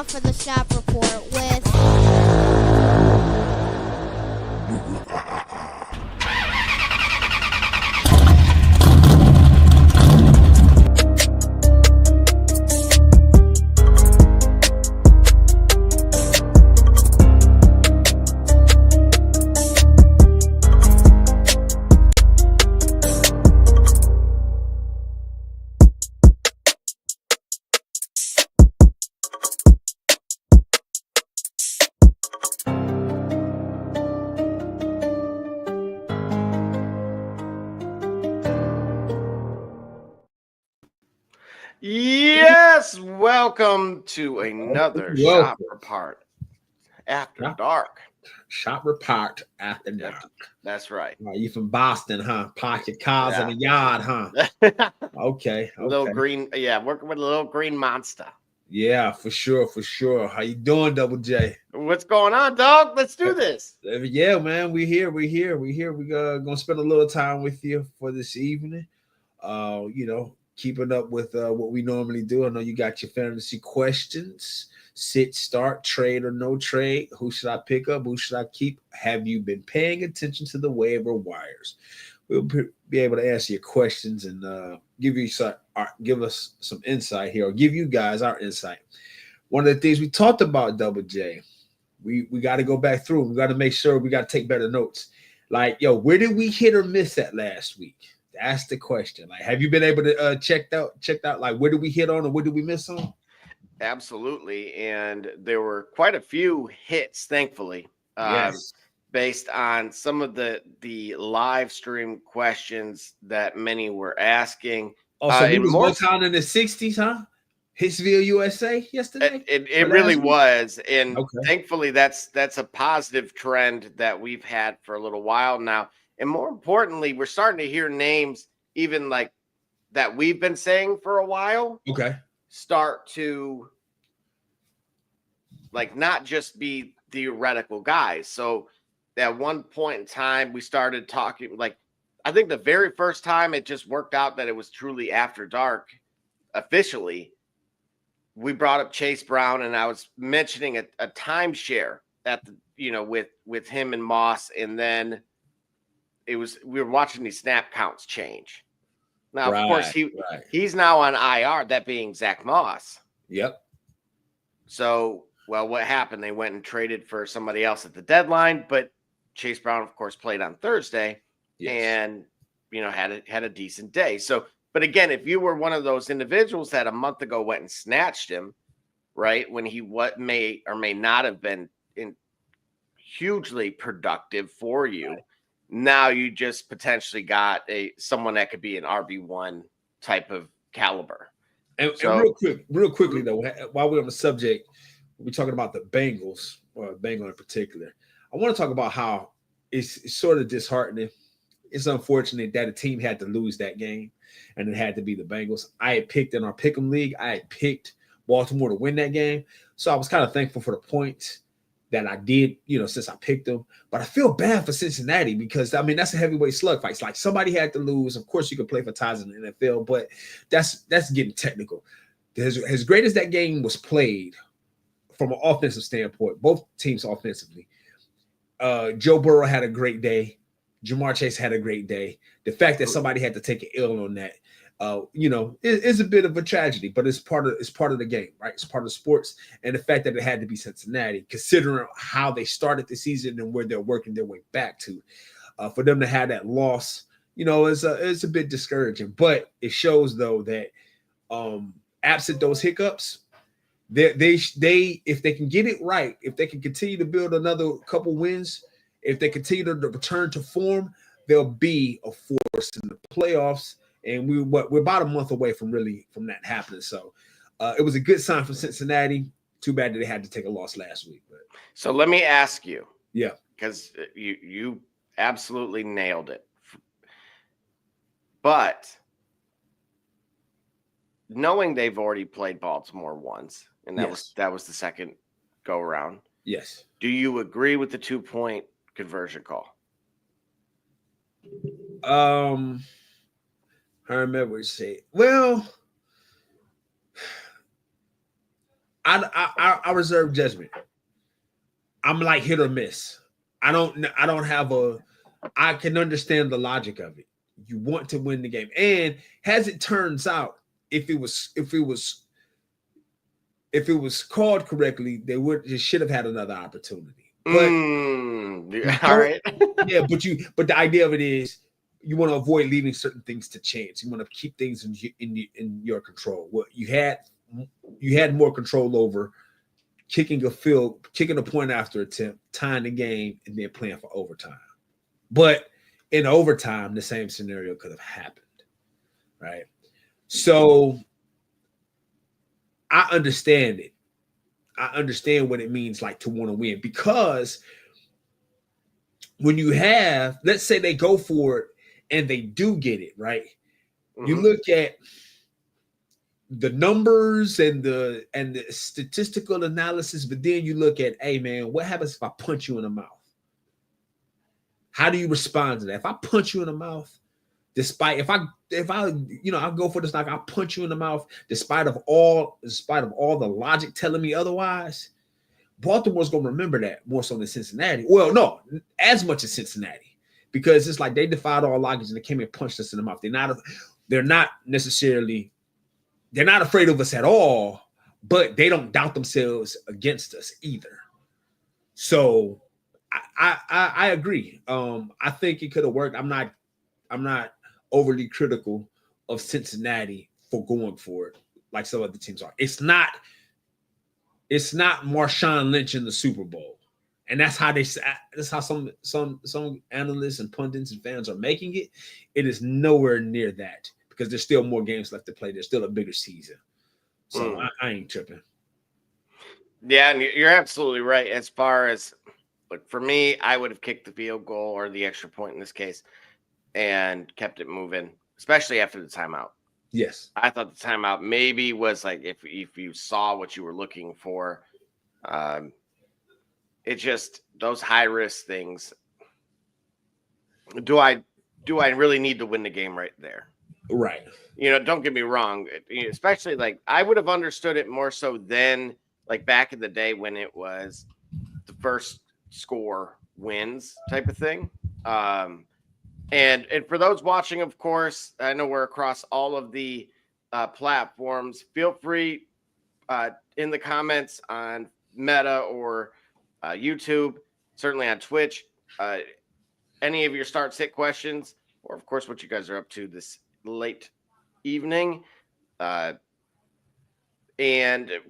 for the Snap Report with... Yes, welcome to another Shop Report After Dark. Shop Report After Dark. That's right. You from Boston, huh? Park your cars in the yard, huh? Okay. Little green, working with a little green monster. Yeah, for sure. How you doing, Double J? What's going on, dog? Let's do this. Yeah, man, we here. We gonna spend a little time with you for this evening. Keeping up with what we normally do. I know you got your fantasy questions. Sit, start, trade or no trade. Who should I pick up? Who should I keep? Have you been paying attention to the waiver wires? We'll be able to answer your questions and give us some insight here, or give you guys our insight. One of the things we talked about, Double J, we got to go back through. We got to make sure we got to take better notes. Like, where did we hit or miss at last week? That's the question. Like, have you been able to check out like where did we hit on or what did we miss on? Absolutely, and there were quite a few hits, thankfully. Yes. Based on some of the live stream questions that many were asking. Oh, so he was more down in the 60s, huh? Hitsville, USA yesterday? It really was. And thankfully that's a positive trend that we've had for a little while now. And more importantly, we're starting to hear names even like that we've been saying for a while. Okay. Start to like not just be theoretical guys. So at one point in time, we started talking like I think the very first time it just worked out that it was truly after dark officially. We brought up Chase Brown, and I was mentioning a timeshare at the with him and Moss, and then we were watching these snap counts change. Now, of course, he's now on IR, that being Zach Moss. Yep. So, what happened? They went and traded for somebody else at the deadline, but Chase Brown, of course, played on Thursday and, had a decent day. So, but again, if you were one of those individuals that a month ago went and snatched him, right, when he may or may not have been hugely productive for you, now you just potentially got someone that could be an RB1 type of caliber. And real quickly though, while we're on the subject, we're talking about the Bengals, or Bengal in particular. I want to talk about how it's sort of disheartening. It's unfortunate that a team had to lose that game, and it had to be the Bengals. I had picked in our Pick'em League, I had picked Baltimore to win that game, so I was kind of thankful for the points that I did, since I picked them. But I feel bad for Cincinnati because, that's a heavyweight slugfight. It's like somebody had to lose. Of course, you can play for ties in the NFL, but that's getting technical. As great as that game was played from an offensive standpoint, both teams offensively, Joe Burrow had a great day. Jamar Chase had a great day. The fact that somebody had to take an L on that, is a bit of a tragedy, but it's part of the game, right? It's part of sports, and the fact that it had to be Cincinnati, considering how they started the season and where they're working their way back to, for them to have that loss, it's a bit discouraging. But it shows though that, absent those hiccups, they if they can get it right, if they can continue to build another couple wins, if they continue to return to form, they'll be a force in the playoffs. And we're about a month away from that happening. So it was a good sign for Cincinnati. Too bad that they had to take a loss last week. But so let me ask you. Yeah. Because you absolutely nailed it. But knowing they've already played Baltimore once, and that was the second go around. Yes. Do you agree with the 2-point conversion call? I remember say, well, I reserve judgment. I'm like hit or miss. I don't have a. I can understand the logic of it. You want to win the game, and as it turns out, if it was called correctly, they should have had another opportunity. But all right, yeah, but the idea of it is you want to avoid leaving certain things to chance. You want to keep things in your control. What you had more control over kicking a point after attempt, tying the game, and then playing for overtime. But in overtime, the same scenario could have happened, right? So I understand it. I understand what it means like to want to win, because when you have, let's say they go for it and they do get it, right? Mm-hmm. You look at the numbers and the statistical analysis, but then you look at, hey man, what happens if I punch you in the mouth? How do you respond to that? If I punch you in the mouth, despite if I I'll go for this, like I'll punch you in the mouth, despite of all the logic telling me otherwise, Baltimore's gonna remember that more so than Cincinnati. Well, no, as much as Cincinnati, because it's like they defied all logic and they came and punched us in the mouth. They're not afraid of us at all, but they don't doubt themselves against us either. So I agree. I think it could have worked. I'm not overly critical of Cincinnati for going for it like some other teams are. It's not Marshawn Lynch in the Super Bowl, and that's how some analysts and pundits and fans are making it. It is nowhere near that, because there's still more games left to play. There's still a bigger season, so I ain't tripping. Yeah, and you're absolutely right. As far as, look, for me, I would have kicked the field goal or the extra point in this case and kept it moving, especially after the timeout. Yes. I thought the timeout maybe was like if you saw what you were looking for. It just, those high risk things. Do I really need to win the game right there? Right. Don't get me wrong, especially like I would have understood it more so then, like back in the day when it was the first score wins type of thing. And for those watching, of course, I know we're across all of the platforms. Feel free in the comments on Meta or YouTube, certainly on Twitch, any of your start-sit questions, or of course what you guys are up to this late evening. And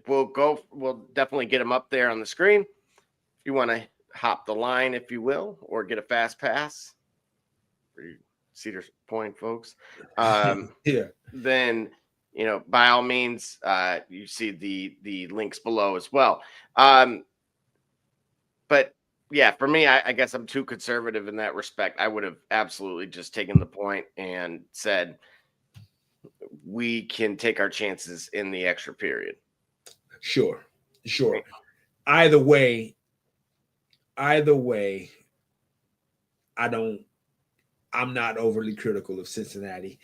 we'll definitely get them up there on the screen. If you want to hop the line, if you will, or get a fast pass for you Cedar Point folks, yeah, then by all means, you see the links below as well. But yeah, for me, I guess I'm too conservative in that respect. I would have absolutely just taken the point and said we can take our chances in the extra period. Sure. Either way, I'm not overly critical of Cincinnati.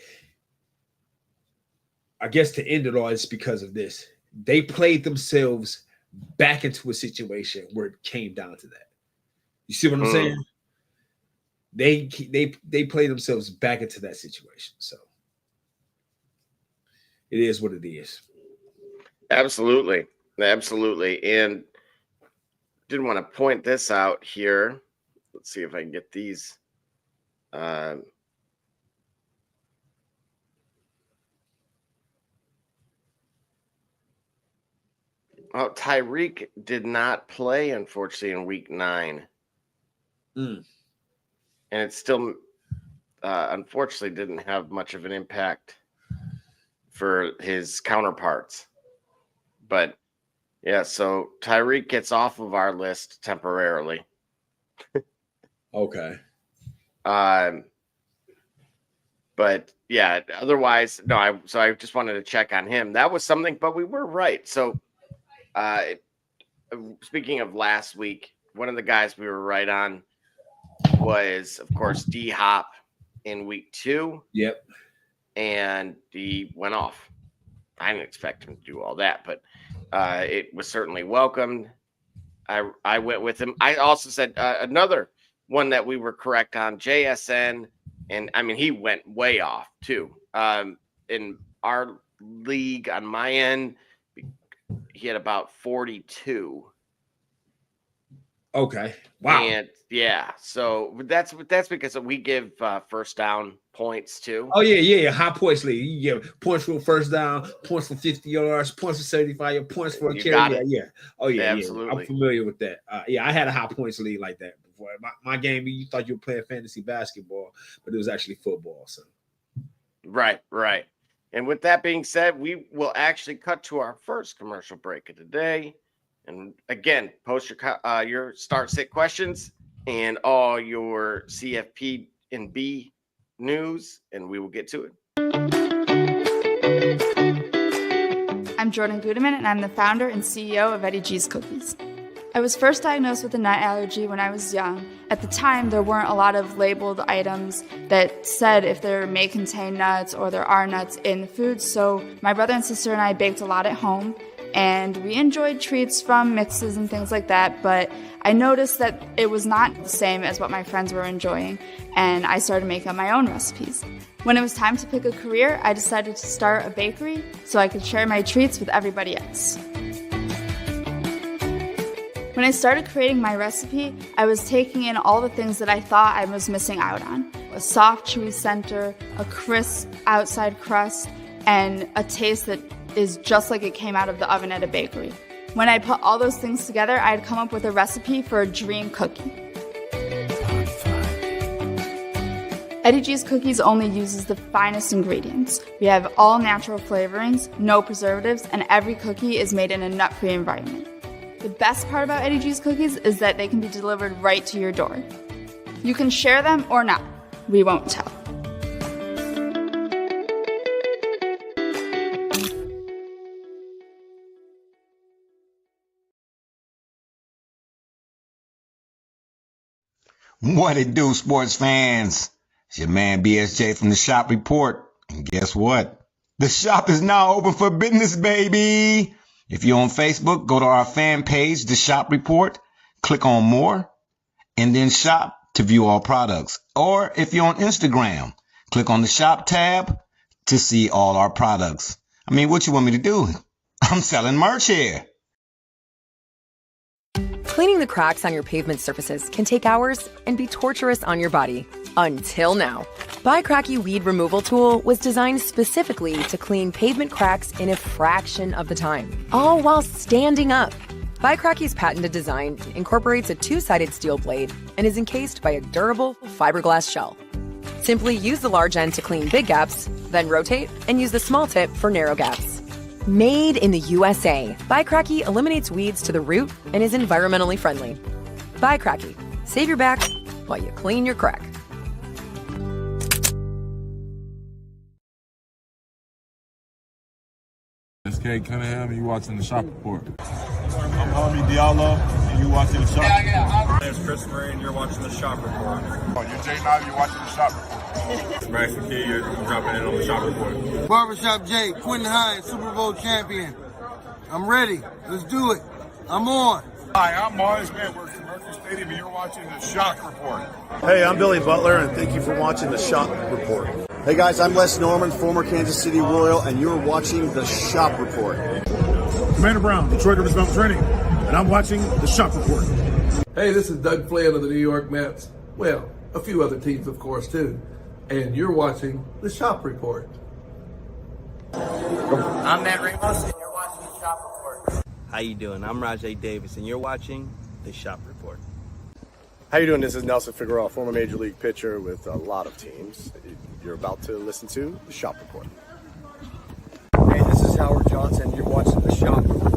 I guess to end it all, it's because of this. They played themselves back into a situation where it came down to that. You see what I'm saying? They played themselves back into that situation. So it is what it is. Absolutely. And didn't want to point this out here. Let's see if I can get these. Tyreek did not play, unfortunately, in week 9. And it still, unfortunately, didn't have much of an impact for his counterparts. But, yeah, so Tyreek gets off of our list temporarily. Okay. But, yeah, otherwise, no, I just wanted to check on him. That was something, but we were right. So, speaking of last week, one of the guys we were right on was, of course, D-Hop in week 2. Yep. And he went off. I didn't expect him to do all that, but it was certainly welcomed. I went with him. I also said another one that we were correct on, JSN, and I mean he went way off too. In our league on my end, he had about 42. Okay. Wow. And yeah, so that's because we give first down points too. Oh yeah. High points league. You get points for first down, points for 50 yards, points for 75 yards, points for a carry. Yeah. Oh yeah, absolutely. I'm familiar with that. Yeah, I had a high points league like that before. My game, you thought you were playing fantasy basketball, but it was actually football. So right. And with that being said, we will actually cut to our first commercial break of the day. And again, post your start sit questions and all your CFP and B news, and we will get to it. I'm Jordan Gudeman, and I'm the founder and CEO of Eddie G's Cookies. I was first diagnosed with a nut allergy when I was young. At the time, there weren't a lot of labeled items that said if there may contain nuts or there are nuts in the food, so my brother and sister and I baked a lot at home, and we enjoyed treats from mixes and things like that, but I noticed that it was not the same as what my friends were enjoying, and I started making up my own recipes. When it was time to pick a career, I decided to start a bakery so I could share my treats with everybody else. When I started creating my recipe, I was taking in all the things that I thought I was missing out on. A soft, chewy center, a crisp outside crust, and a taste that is just like it came out of the oven at a bakery. When I put all those things together, I'd come up with a recipe for a dream cookie. Eddie G's Cookies only uses the finest ingredients. We have all natural flavorings, no preservatives, and every cookie is made in a nut-free environment. The best part about Eddie G's Cookies is that they can be delivered right to your door. You can share them or not. We won't tell. What it do, sports fans? It's your man BSJ from the Shop Report. And guess what? The shop is now open for business, baby. If you're on Facebook, go to our fan page, The Shop Report, click on More, and then Shop to view all products. Or if you're on Instagram, click on the Shop tab to see all our products. I mean, what you want me to do? I'm selling merch here. Cleaning the cracks on your pavement surfaces can take hours and be torturous on your body. Until now. Bi-Cracky Weed Removal Tool was designed specifically to clean pavement cracks in a fraction of the time, all while standing up. Bi-Cracky's patented design incorporates a two-sided steel blade and is encased by a durable fiberglass shell. Simply use the large end to clean big gaps, then rotate and use the small tip for narrow gaps. Made in the USA, Bi-Cracky eliminates weeds to the root and is environmentally friendly. Bi-Cracky, save your back while you clean your crack. SK Cunningham, and you watching the Shop Report. I'm Homie Diallo, and you watching the Shop Report. My name's Chris Murray, and you're watching the Shop Report. Oh, you're Jay Nile, you're watching the Shop Report. Max McKee, you're dropping in on the Shop Report. Barbershop Jay, Quentin Hines, Super Bowl champion. I'm ready. Let's do it. I'm on. Hi, I'm Mars Man, works at Mercury Stadium, and you're watching the Shop Report. Hey, I'm Billy Butler, and thank you for watching the Shop Report. Hey guys, I'm Les Norman, former Kansas City Royal, and you're watching the Shop Report. Commander Brown, Detroit Rivers Mountain Training, and I'm watching the Shop Report. Hey, this is Doug Flynn of the New York Mets. Well, a few other teams, of course, too. And you're watching the Shop Report. I'm Matt Ramos, and you're watching the Shop Report. How you doing? I'm Rajay Davis, and you're watching the Shop Report. How you doing? This is Nelson Figueroa, former Major League pitcher with a lot of teams. You're about to listen to the Shop Report. Hey, this is Howard Johnson. You're watching the Shop Report.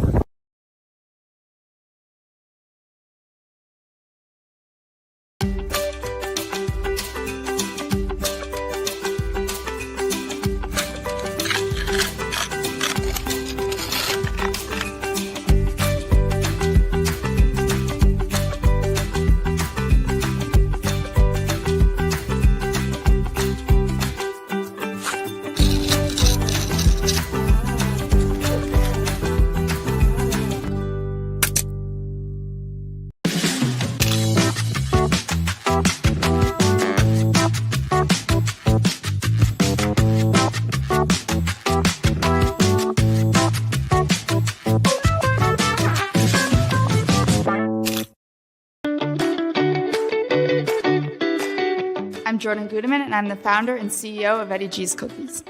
Jordan Gudeman, and I'm the founder and CEO of Eddie G's Cookies.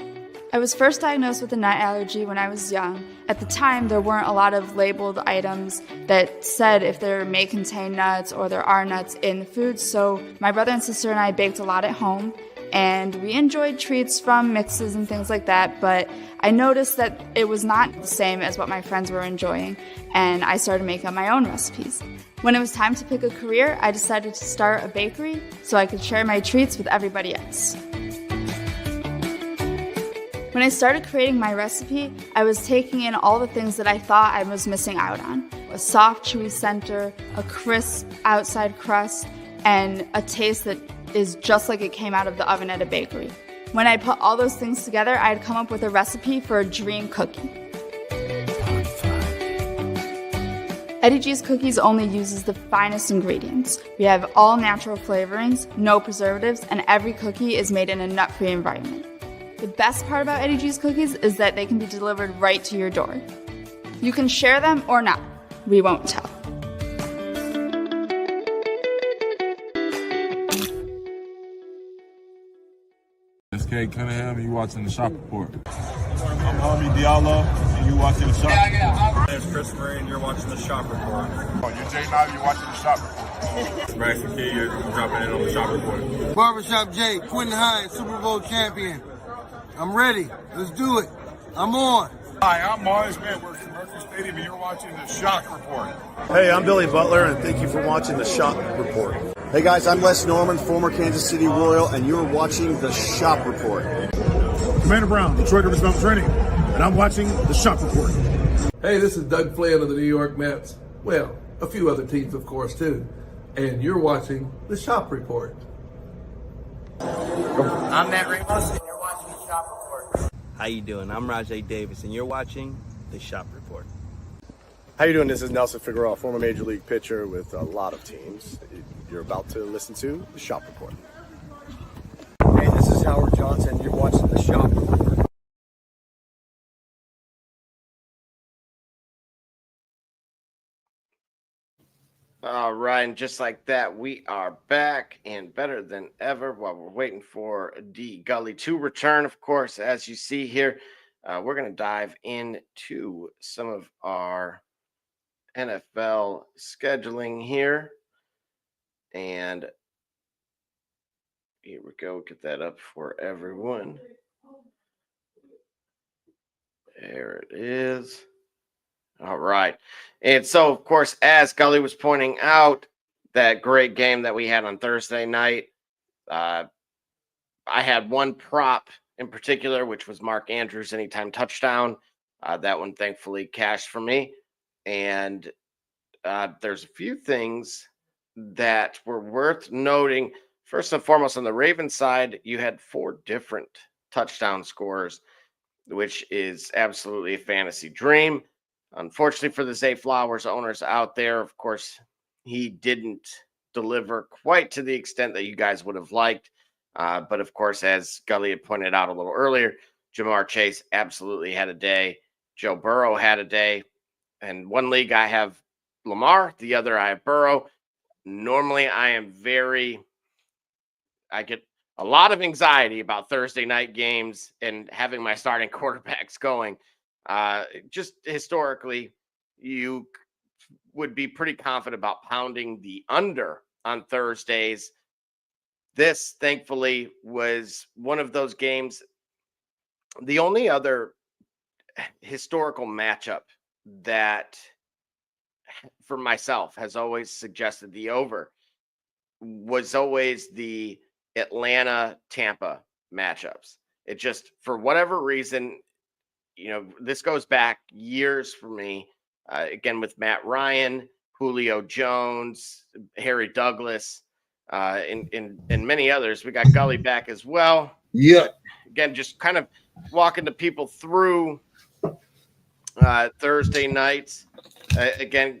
I was first diagnosed with a nut allergy when I was young. At the time, there weren't a lot of labeled items that said if there may contain nuts or there are nuts in the food, so my brother and sister and I baked a lot at home, and we enjoyed treats from mixes and things like that, but I noticed that it was not the same as what my friends were enjoying, and I started making up my own recipes. When it was time to pick a career, I decided to start a bakery so I could share my treats with everybody else. When I started creating my recipe, I was taking in all the things that I thought I was missing out on. A soft, chewy center, a crisp outside crust, and a taste that is just like it came out of the oven at a bakery. When I put all those things together, I had come up with a recipe for a dream cookie. Eddie G's Cookies only uses the finest ingredients. We have all natural flavorings, no preservatives, and every cookie is made in a nut-free environment. The best part about Eddie G's Cookies is that they can be delivered right to your door. You can share them or not. We won't tell. SK Cunningham, you watching the Shop Report. I'm Homie Diallo, and you watching the Shop Report. My name's Chris Murray, and you're watching the Shop Report. Oh, you're Jay Knight, you're watching the Shop Report. Max McKee, you're dropping in on the Shop Report. Barbershop Jay, Quentin Hines, Super Bowl champion. I'm ready. Let's do it. I'm on. Hi, I'm Mars Manworth from Mercury Stadium, and you're watching the Shop Report. Hey, I'm Billy Butler, and thank you for watching the Shop Report. Hey guys, I'm Les Norman, former Kansas City Royal, and you're watching the Shop Report. Commander Brown, Detroit Rivers Mountain Training, and I'm watching the Shop Report. Hey, this is Doug Flynn of the New York Mets. Well, a few other teams, of course, too. And you're watching the Shop Report. I'm Matt Ramos, and you're watching the Shop Report. How you doing? I'm Rajay Davis, and you're watching the Shop Report. How you doing? This is Nelson Figueroa, former Major League pitcher with a lot of teams. You're about to listen to the Shop Report. Hey, this is Howard Johnson. You're watching the Shop Report. All right, and just like that, we are back and better than ever while we're waiting for D Gully to return. Of course, as you see here, we're going to dive into some of our NFL scheduling here. And here we go. Get that up for everyone. There it is. All right. And so, of course, as Gully was pointing out, that great game that we had on Thursday night, I had one prop in particular, which was Mark Andrews' anytime touchdown. That one thankfully cashed for me. And there's a few things that were worth noting. First and foremost, on the Ravens side, you had 4 different touchdown scores, which is absolutely a fantasy dream. Unfortunately for the Zay Flowers owners out there, of course, he didn't deliver quite to the extent that you guys would have liked. But of course, as Gully had pointed out a little earlier, Jamar Chase absolutely had a day. Joe Burrow had a day. And one league I have Lamar, the other I have Burrow. Normally I get a lot of anxiety about Thursday night games and having my starting quarterbacks going. Just historically, you would be pretty confident about pounding the under on Thursdays. This, thankfully, was one of those games. The only other historical matchup that, for myself, has always suggested the over was always the Atlanta-Tampa matchups. It just, for whatever reason, this goes back years for me. Again, with Matt Ryan, Julio Jones, Harry Douglas, and many others. We got Gully back as well. Yeah. Again, just kind of walking the people through Thursday nights. Again,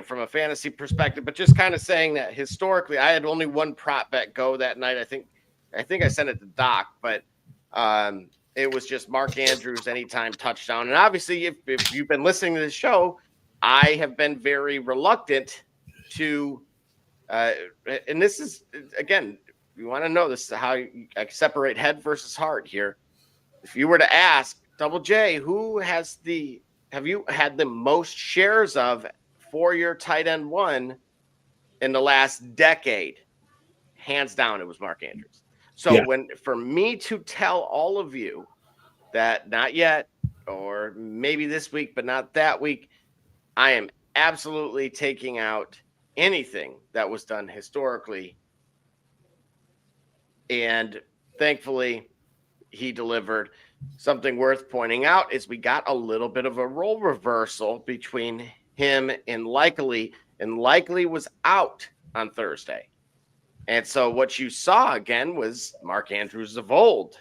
from a fantasy perspective, but just kind of saying that historically, I had only one prop bet go that night. I think I sent it to Doc, but it was just Mark Andrews anytime touchdown. And obviously, if you've been listening to the show, I have been very reluctant to, and this is, again, you want to know this, how you separate head versus heart here. If you were to ask Double J, have you had the most shares of for your tight end one in the last decade? Hands down, it was Mark Andrews. So for me to tell all of you that not yet, or maybe this week, but not that week, I am absolutely taking out anything that was done historically. And thankfully, he delivered. Something worth pointing out is we got a little bit of a role reversal between him and Likely, and Likely was out on Thursday. And so what you saw again was Mark Andrews of old.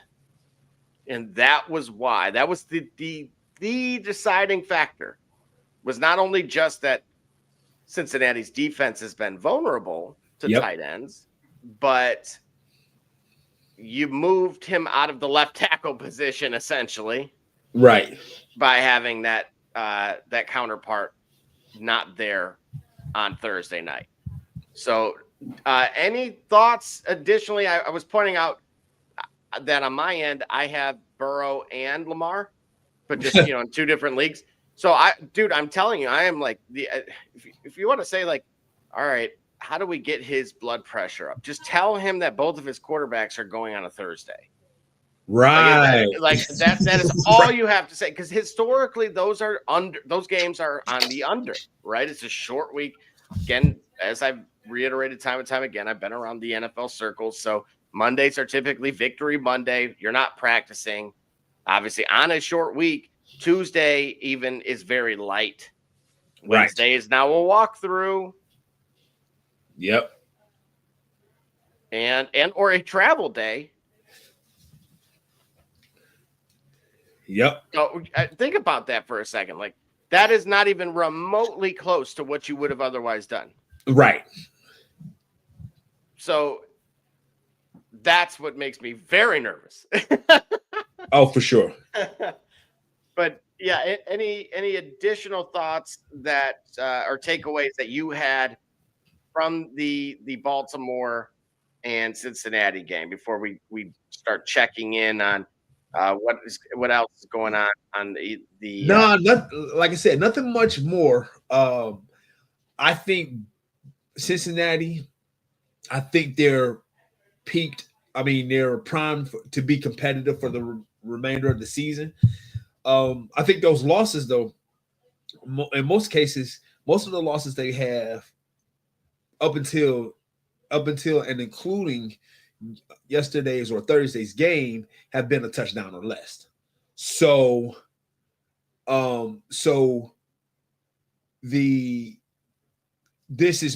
And that was why. That was the deciding factor. Was not only just that Cincinnati's defense has been vulnerable to tight ends, but you moved him out of the left tackle position essentially, right, by having that counterpart not there on Thursday night. So, any thoughts additionally? I was pointing out that on my end I have Burrow and Lamar, but just in two different leagues. So I'm telling you, I am like if you want to say like, all right, how do we get his blood pressure up? Just tell him that both of his quarterbacks are going on a Thursday. Right. Like that is all you have to say, because historically those games are on the under, right? It's a short week. Again, as I've reiterated time and time again, I've been around the NFL circles. So Mondays are typically Victory Monday. You're not practicing. Obviously, on a short week, Tuesday even is very light. Wednesday is now a walkthrough. Yep. And or a travel day. Yep. So think about that for a second. Like, that is not even remotely close to what you would have otherwise done. Right. So that's what makes me very nervous. Oh, for sure. But yeah, any additional thoughts that or takeaways that you had from the Baltimore and Cincinnati game before we start checking in on what else is going on the No, like I said, nothing much more. I think Cincinnati, I think they're peaked. I mean, they're primed to be competitive for the remainder of the season. I think those losses, though, in most cases, most of the losses they have up until and including yesterday's or Thursday's game have been a touchdown or less. So this is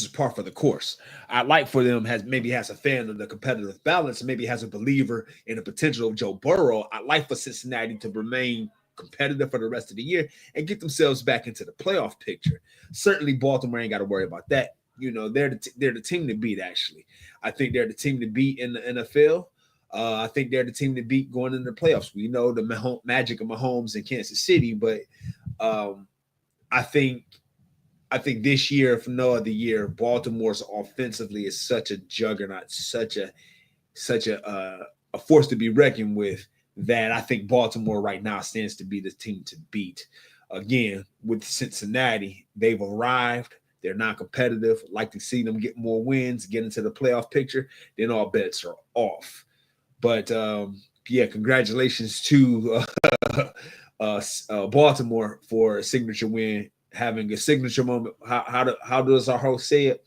par for the course. I'd like for them has a fan of the competitive balance and maybe has a believer in the potential of Joe Burrow. I'd like for Cincinnati to remain competitive for the rest of the year and get themselves back into the playoff picture. Certainly Baltimore ain't got to worry about that. They're the team to beat, actually. I think they're the team to beat in the NFL. I think they're the team to beat going into the playoffs. We know the magic of Mahomes in Kansas City, but I think this year, if no other year, Baltimore's offensively is such a juggernaut, such a force to be reckoned with, that I think Baltimore right now stands to be the team to beat. Again, with Cincinnati, they've arrived. They're not competitive. Like to see them get more wins, get into the playoff picture. Then all bets are off. But congratulations to Baltimore for a signature win, having a signature moment. How does our host say it?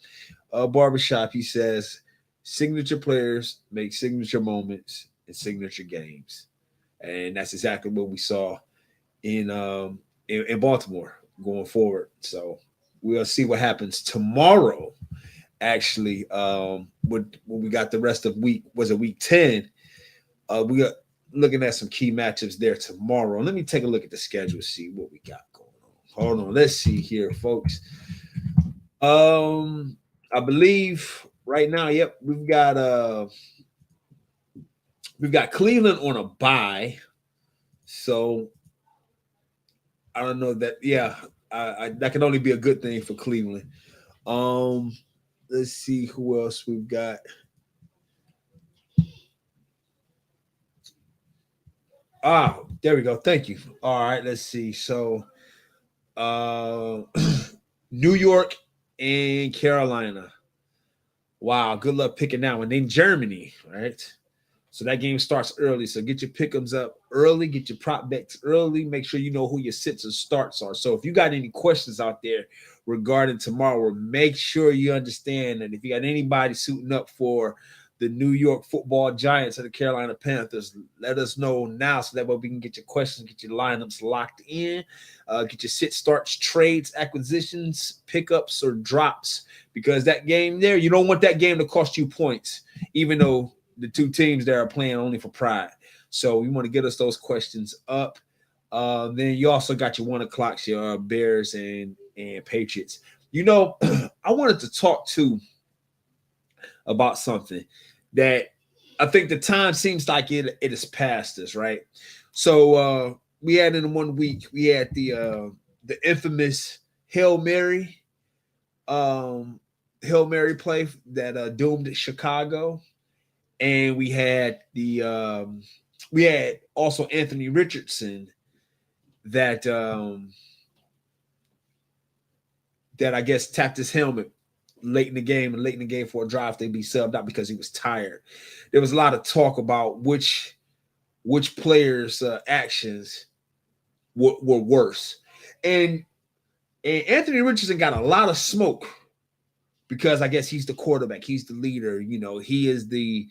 Barbershop, he says, signature players make signature moments in signature games. And that's exactly what we saw in Baltimore going forward. So we'll see what happens tomorrow. Actually, when we got the rest of week 10, we are looking at some key matchups there tomorrow. Let me take a look at the schedule, see what we got going on. Hold on, let's see here, folks. I believe right now, yep, we've got Cleveland on a bye. So I don't know that. Yeah, that can only be a good thing for Cleveland. Let's see who else we've got. There we go. Thank you. All right, let's see. So New York and Carolina. Wow, good luck picking that one. Then Germany, right? So that game starts early. So get your pick'ems up early, get your prop bets early. Make sure you know who your sits and starts are. So if you got any questions out there regarding tomorrow, make sure you understand that if you got anybody suiting up for the New York Football Giants or the Carolina Panthers, let us know now so that way we can get your questions, get your lineups locked in, get your sit, starts, trades, acquisitions, pickups, or drops. Because that game there, you don't want that game to cost you points, even though the two teams there are playing only for pride. So we want to get us those questions up. Then you also got your 1 o'clocks, your Bears and Patriots. You know, I wanted to talk too about something that I think the time seems like it has passed us, right? So we had in 1 week, we had the infamous Hail Mary play that doomed Chicago. And we had we had also Anthony Richardson that I guess tapped his helmet late in the game for a drive to be subbed out because he was tired. There was a lot of talk about which players' actions were worse, and Anthony Richardson got a lot of smoke because I guess he's the quarterback, he's the leader. You know, he's the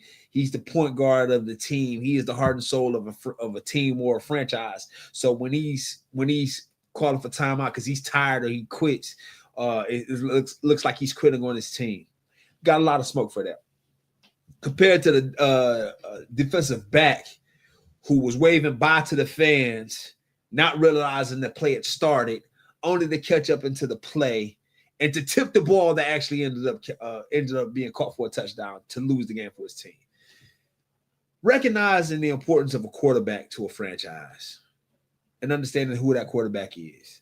point guard of the team. He is the heart and soul of a team or a franchise. So when he's calling for timeout because he's tired or he quits, it looks like he's quitting on his team. Got a lot of smoke for that. Compared to the defensive back who was waving bye to the fans, not realizing the play had started, only to catch up into the play and to tip the ball that actually ended up being caught for a touchdown to lose the game for his team. Recognizing the importance of a quarterback to a franchise and understanding who that quarterback is.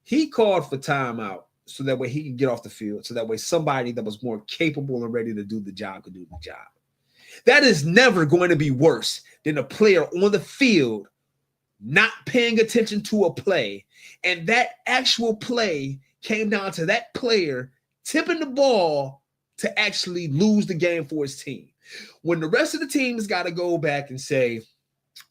He called for timeout so that way he can get off the field, so that way somebody that was more capable and ready to do the job could do the job. That is never going to be worse than a player on the field not paying attention to a play, and that actual play came down to that player tipping the ball to actually lose the game for his team. When the rest of the team has got to go back and say,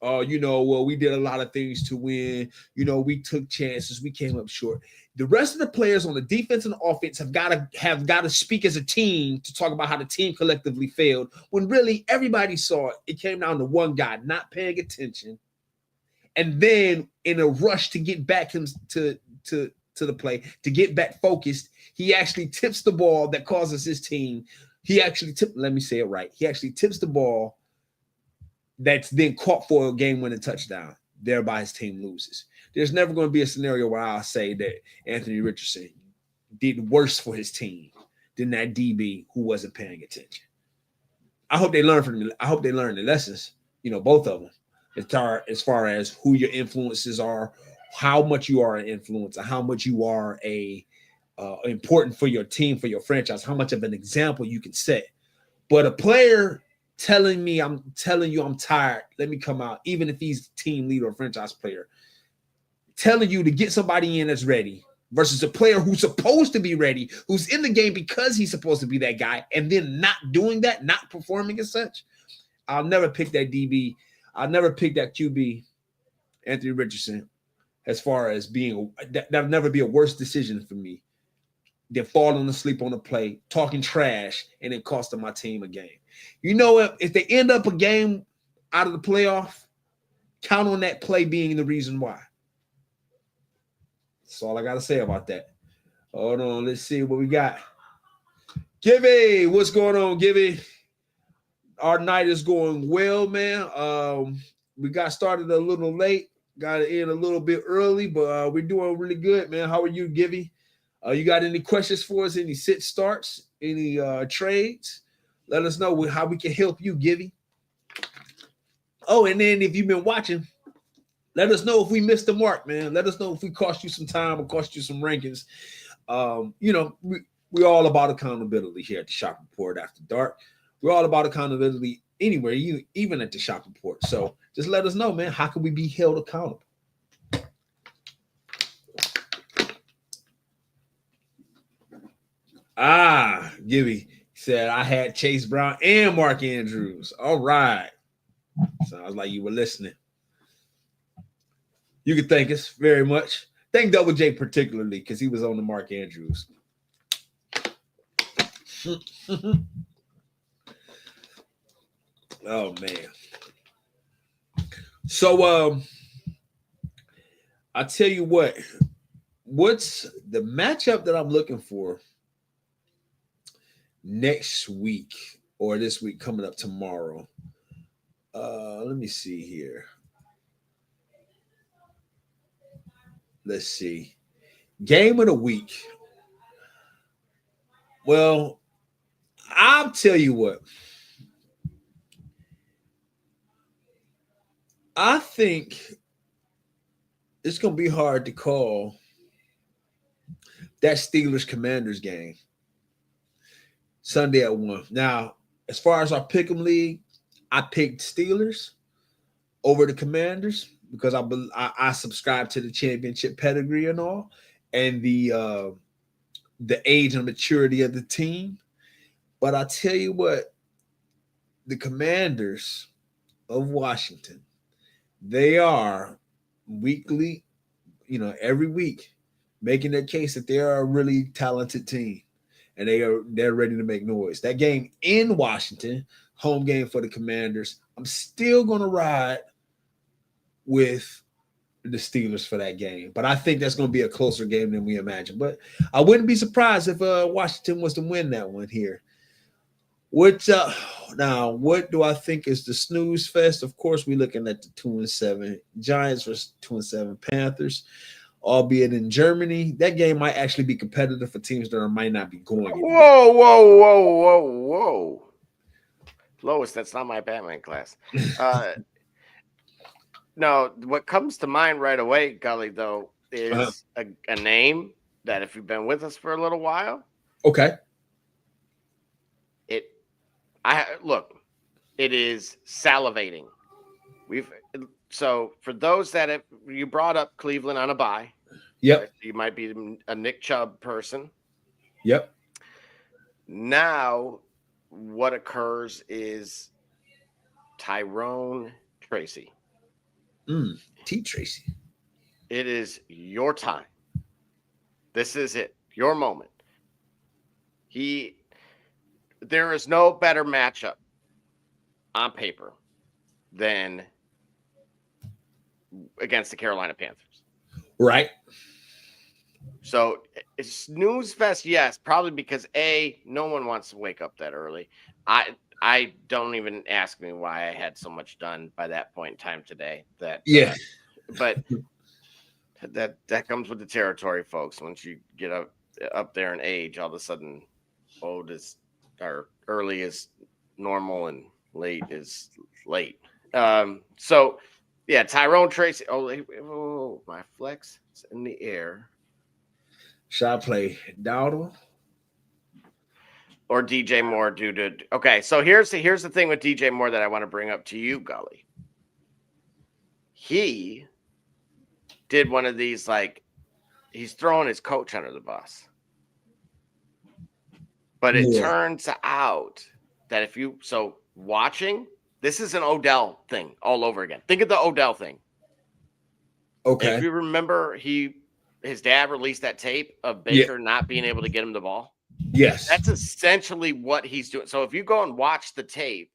well, we did a lot of things to win. We took chances. We came up short. The rest of the players on the defense and the offense have got to speak as a team to talk about how the team collectively failed. When really everybody saw it came down to one guy not paying attention, and then in a rush to get back to the play, to get back focused, he actually tips the ball that causes his team. He actually tips the ball that's then caught for a game-winning touchdown. Thereby his team loses. There's never going to be a scenario where I'll say that Anthony Richardson did worse for his team than that DB who wasn't paying attention. I hope they learn from him. I hope they learn the lessons, both of them, as far as who your influences are, how much you are an influencer, how much you are important for your team, for your franchise, how much of an example you can set. But a player telling you I'm tired, let me come out, even if he's team leader or franchise player, telling you to get somebody in that's ready versus a player who's supposed to be ready, who's in the game because he's supposed to be that guy, and then not doing that, not performing as such. I'll never pick that DB. I'll never pick that QB, Anthony Richardson, as far as being that'll never be a worse decision for me than falling asleep on the play, talking trash, and then costing my team a game. If they end up a game out of the playoff, count on that play being the reason why. That's all I got to say about that. Hold on. Let's see what we got. Gibby, what's going on, Gibby? Our night is going well, man. We got started a little late, got in a little bit early, but we're doing really good, man. How are you, Gibby? You got any questions for us? Any sit starts? Any trades? Let us know how we can help you, Gibby. Oh, and then if you've been watching, let us know if we missed the mark, man. Let us know if we cost you some time or cost you some rankings. We're all about accountability here at the Shop Report After Dark. We're all about accountability anywhere, even at the shop report. So just let us know, man. How can we be held accountable? Gibby said I had Chase Brown and Mark Andrews. All right. Sounds like you were listening. You can thank us very much. Thank Double J particularly because he was on the Mark Andrews. Oh man. So I tell you what's the matchup that I'm looking for next week or this week coming up tomorrow? Let me see here. Let's see. Game of the week. Well, I'll tell you what. I think it's going to be hard to call that Steelers Commanders game Sunday at 1. Now, as far as our pick'em league, I picked Steelers over the Commanders because I subscribe to the championship pedigree and all, and the age and maturity of the team. But I tell you what, the Commanders of Washington, they are weekly, every week, making their case that they are a really talented team, and they're ready to make noise. That game in Washington, home game for the Commanders, I'm still going to ride with the Steelers for that game, but I think that's going to be a closer game than we imagine. But I wouldn't be surprised if Washington was to win that one here. Now, what do I think is the snooze fest? Of course, we're looking at the 2-7 Giants versus 2-7 Panthers, albeit in Germany. That game might actually be competitive for teams that might not be going. Whoa. Lois, that's not my Batman class. No, what comes to mind right away, Gully, though, is a name that if you've been with us for a little while. Okay. It is salivating. So for those that you brought up Cleveland on a bye. Yep. Right? You might be a Nick Chubb person. Yep. Now what occurs is Tyrone Tracy. T. Tracy. It is your time. This is it. Your moment. There is no better matchup on paper than against the Carolina Panthers. Right. So it's snooze fest, yes, probably because no one wants to wake up that early. I don't even ask me why I had so much done by that point in time today. But that comes with the territory, folks. Once you get up there in age, all of a sudden, early is normal and late is late. So yeah, Tyrone Tracy. Oh, my flex is in the air. Shall I play Dowdle or DJ Moore? Okay, so here's the thing with DJ Moore that I want to bring up to you, Gully. He did one of these, like, he's throwing his coach under the bus. But it turns out that watching, this is an Odell thing all over again. Think of the Odell thing. Okay. If you remember, his dad released that tape of Baker not being able to get him the ball. Yes. That's essentially what he's doing. So if you go and watch the tape,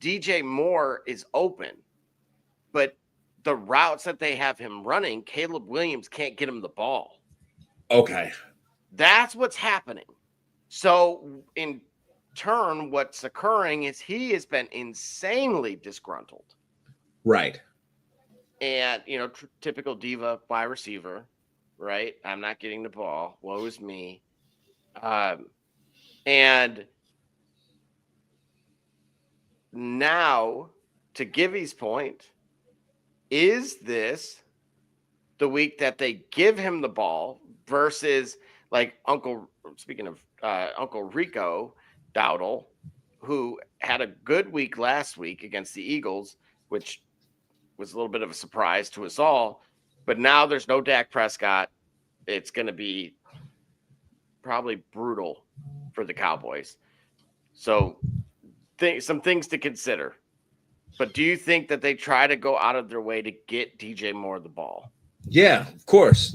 DJ Moore is open, but the routes that they have him running, Caleb Williams can't get him the ball. Okay. That's what's happening. So in turn, what's occurring is he has been insanely disgruntled. Right. And, typical diva wide receiver, right? I'm not getting the ball. Woe is me. And now, to Gibby's point, is this the week that they give him the ball versus like Uncle Rico Dowdle, who had a good week last week against the Eagles, which was a little bit of a surprise to us all. But now there's no Dak Prescott. It's going to be probably brutal for the Cowboys. So some things to consider. But do you think that they try to go out of their way to get DJ Moore the ball? Yeah, of course.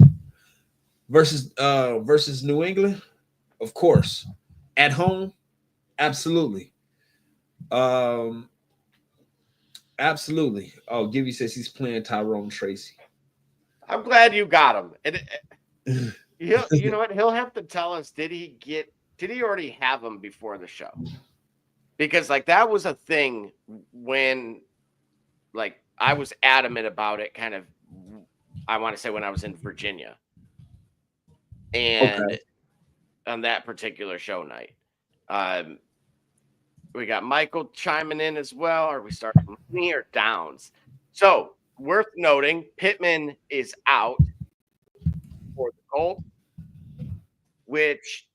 Versus New England, of course. At home, absolutely. Absolutely. Oh, Gibby says he's playing Tyrone Tracy. I'm glad you got him. And you know what? He'll have to tell us, did he already have him before the show? Because like that was a thing when like I was adamant about it kind of, I want to say when I was in Virginia. And on that particular show night. We got Michael chiming in as well. Are we starting with me or Downs? So worth noting, Pittman is out for the Colts, which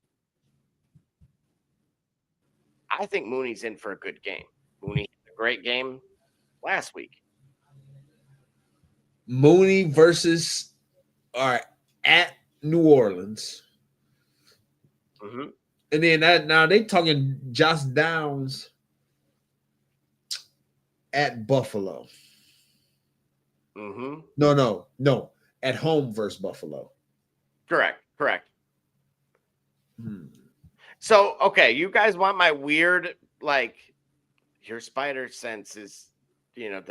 I think Mooney's in for a good game. Mooney had a great game last week. Mooney versus at New Orleans. Mm-hmm. And then now they talking Josh Downs at Buffalo. Mm-hmm. No. At home versus Buffalo. Correct. So, okay, you guys want my weird, like, your spider sense is, we'll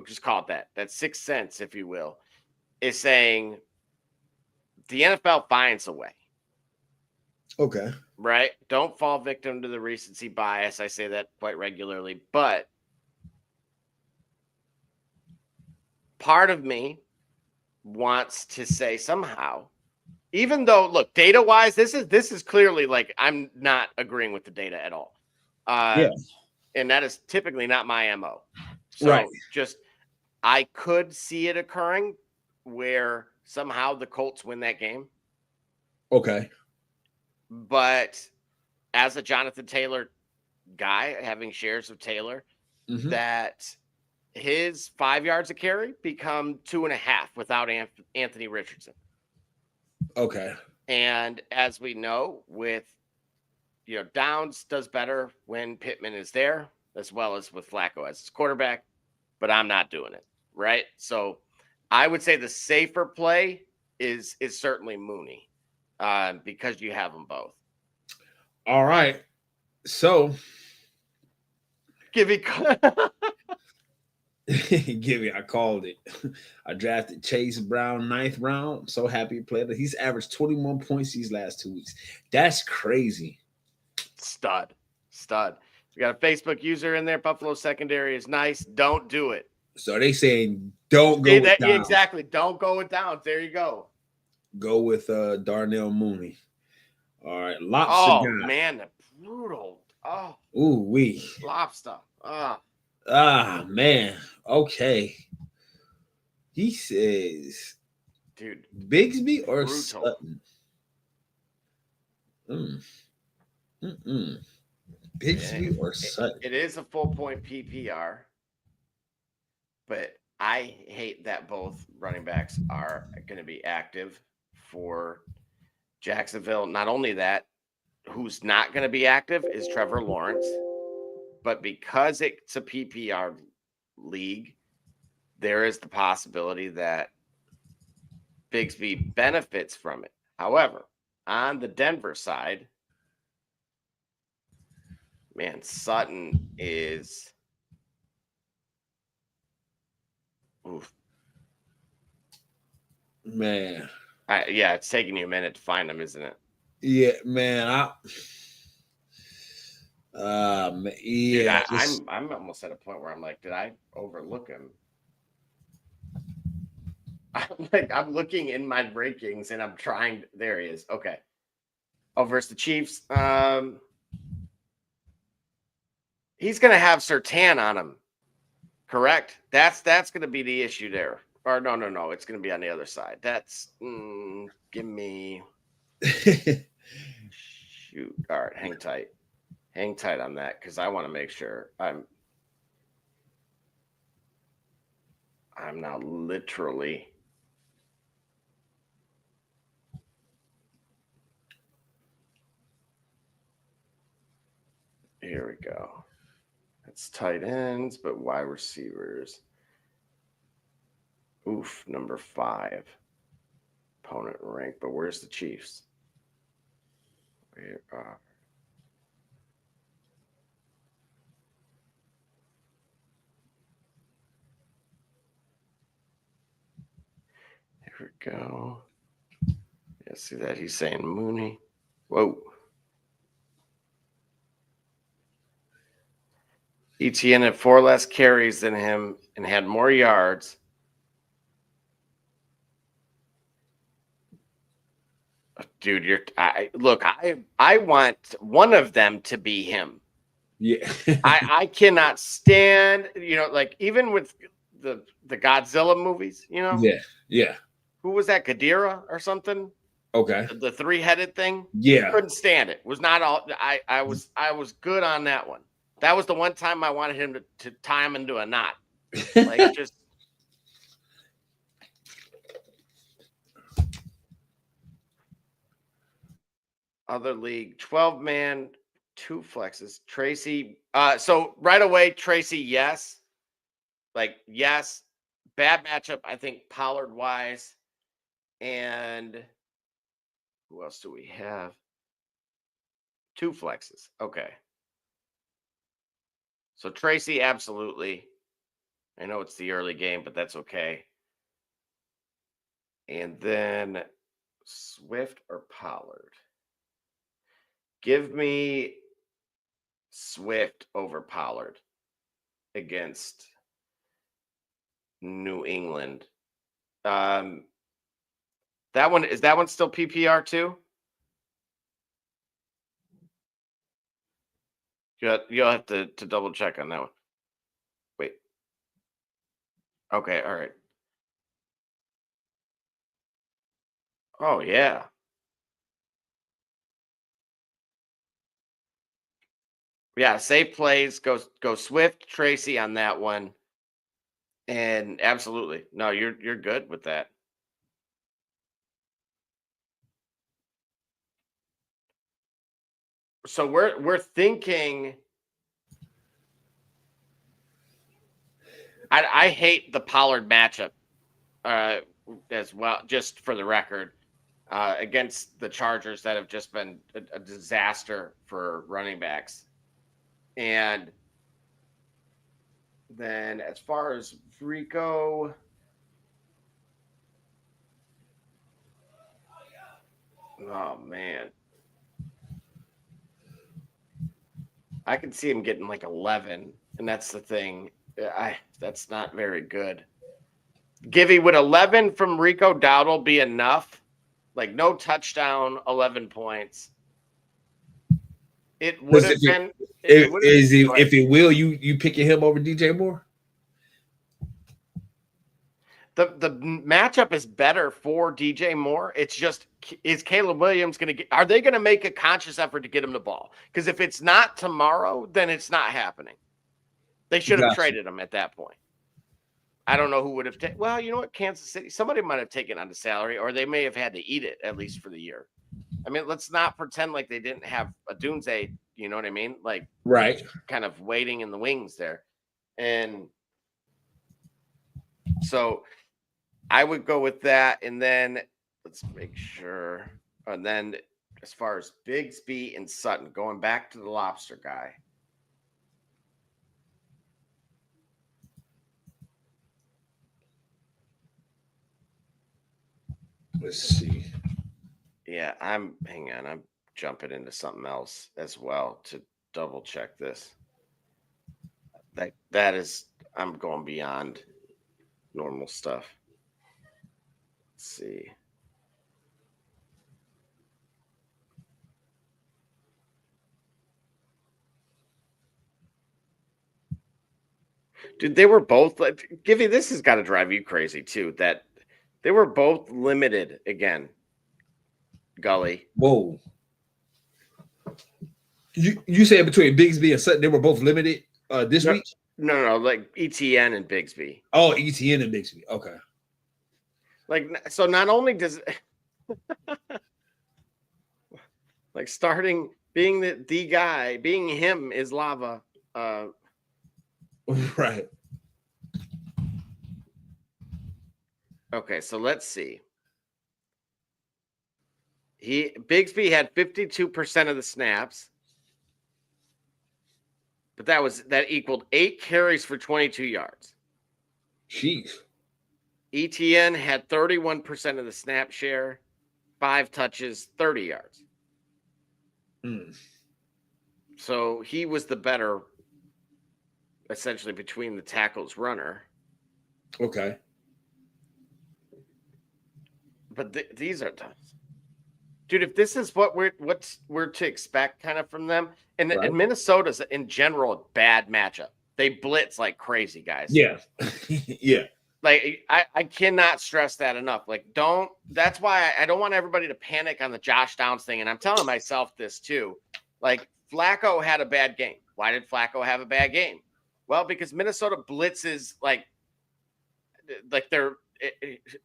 just call it that. That sixth sense, if you will, is saying the NFL finds a way. Okay. Right? Don't fall victim to the recency bias. I say that quite regularly. But part of me wants to say somehow, even though, look, data-wise, this is clearly like I'm not agreeing with the data at all. And that is typically not my MO. So just I could see it occurring where somehow the Colts win that game. Okay. But as a Jonathan Taylor guy, having shares of Taylor, that his 5 yards a carry become 2.5 without Anthony Richardson. Okay. And as we know, with Downs does better when Pittman is there, as well as with Flacco as his quarterback, but I'm not doing it. Right. So I would say the safer play is certainly Mooney. Because you have them both. All right. So Gibby, I called it. I drafted Chase Brown 9th round. I'm so happy he played. He's averaged 21 points these last 2 weeks. That's crazy. Stud. We got a Facebook user in there. Buffalo secondary is nice. Don't do it. So they saying don't go with Downs. Exactly. Don't go with Downs. There you go. Go with Darnell Mooney. All right. Lobster guy. Man, the brutal. Oh. Ooh, wee. Lobster. Man. Okay. He says, dude, Bigsby or brutal. Sutton? Bigsby or Sutton? It is a full point PPR, but I hate that both running backs are going to be active for Jacksonville. Not only that, who's not going to be active is Trevor Lawrence. But because it's a PPR league, there is the possibility that Bigsby benefits from it. However, on the Denver side, man, Sutton is oof. Man. Yeah, it's taking you a minute to find him, isn't it? Yeah, man. Yeah. Dude, I'm almost at a point where I'm like, did I overlook him? I'm looking in my rankings and I'm trying. There he is. Okay. Oh, versus the Chiefs. He's going to have Surtain on him. Correct. That's going to be the issue there. Or no. It's going to be on the other side. That's give me. Shoot. All right. Hang tight. Hang tight on that because I want to make sure I'm now literally. Here we go. It's tight ends, but wide receivers. Oof, number 5. Opponent rank, but where's the Chiefs? Where are? Here we go. Yeah, see that? He's saying Mooney. Whoa. ETN had 4 less carries than him and had more yards. Dude, I want one of them to be him. Yeah. I cannot stand, like even with the Godzilla movies, Yeah. Who was that? Ghidorah or something? Okay. The 3-headed thing? Yeah. Couldn't stand it. Was not all I was good on that one. That was the one time I wanted him to tie him into a knot. Like just other league, 12-man, 2 flexes. Tracy. So right away, Tracy, yes. Like, yes. Bad matchup, I think, Pollard wise. And who else do we have? 2 flexes. Okay. So Tracy, absolutely. I know it's the early game, but that's okay. And then Swift or Pollard? Give me Swift over Pollard against New England. That one still PPR too? You'll have to double check on that one. Wait. Okay, all right. Oh yeah. Yeah, safe plays. Go Swift, Tracy on that one. And absolutely. No, you're good with that. So we're thinking I hate the Pollard matchup as well, just for the record, against the Chargers that have just been a disaster for running backs. And then as far as Rico, oh man, I can see him getting like 11, and that's the thing. That's not very good. Givey, would 11 from Rico Dowdle be enough? Like no touchdown, 11 points. It would have been. If it will, you picking him over DJ Moore? The matchup is better for DJ Moore. It's just, is Caleb Williams going to get? Are they going to make a conscious effort to get him the ball? Because if it's not tomorrow, then it's not happening. They should have traded him at that point. I don't know who would have taken. Well, you know what? Kansas City, somebody might have taken on the salary, or they may have had to eat it at least for the year. I mean, let's not pretend like they didn't have a Dunze. You know what I mean? Like, right, kind of waiting in the wings there, and so I would go with that. And then let's make sure. And then as far as Bigsby and Sutton, going back to the lobster guy. Let's see. Yeah, hang on. I'm jumping into something else as well to double check this. That is, I'm going beyond normal stuff. Let's see. Dude, they were both like, Givey, this has got to drive you crazy too, that they were both limited again. Gully. Whoa. You said between Bigsby and Sutton, they were both limited this week? No, like ETN and Bigsby. Oh, ETN and Bigsby. Okay. Like, so not only does like starting being the guy, being him is lava. Right. Okay, so let's see. Bigsby had 52% of the snaps. But that equaled 8 carries for 22 yards. Jeez. ETN had 31% of the snap share, 5 touches, 30 yards. So he was the better, essentially, between the tackles runner. Okay. But these are tough. Dude, if this is what we're to expect kind of from them, and Minnesota's in general a bad matchup. They blitz like crazy, guys. Yeah. Yeah. Like I cannot stress that enough. Like that's why I don't want everybody to panic on the Josh Downs thing. And I'm telling myself this too. Like Flacco had a bad game. Why did Flacco have a bad game? Well, because Minnesota blitzes like they're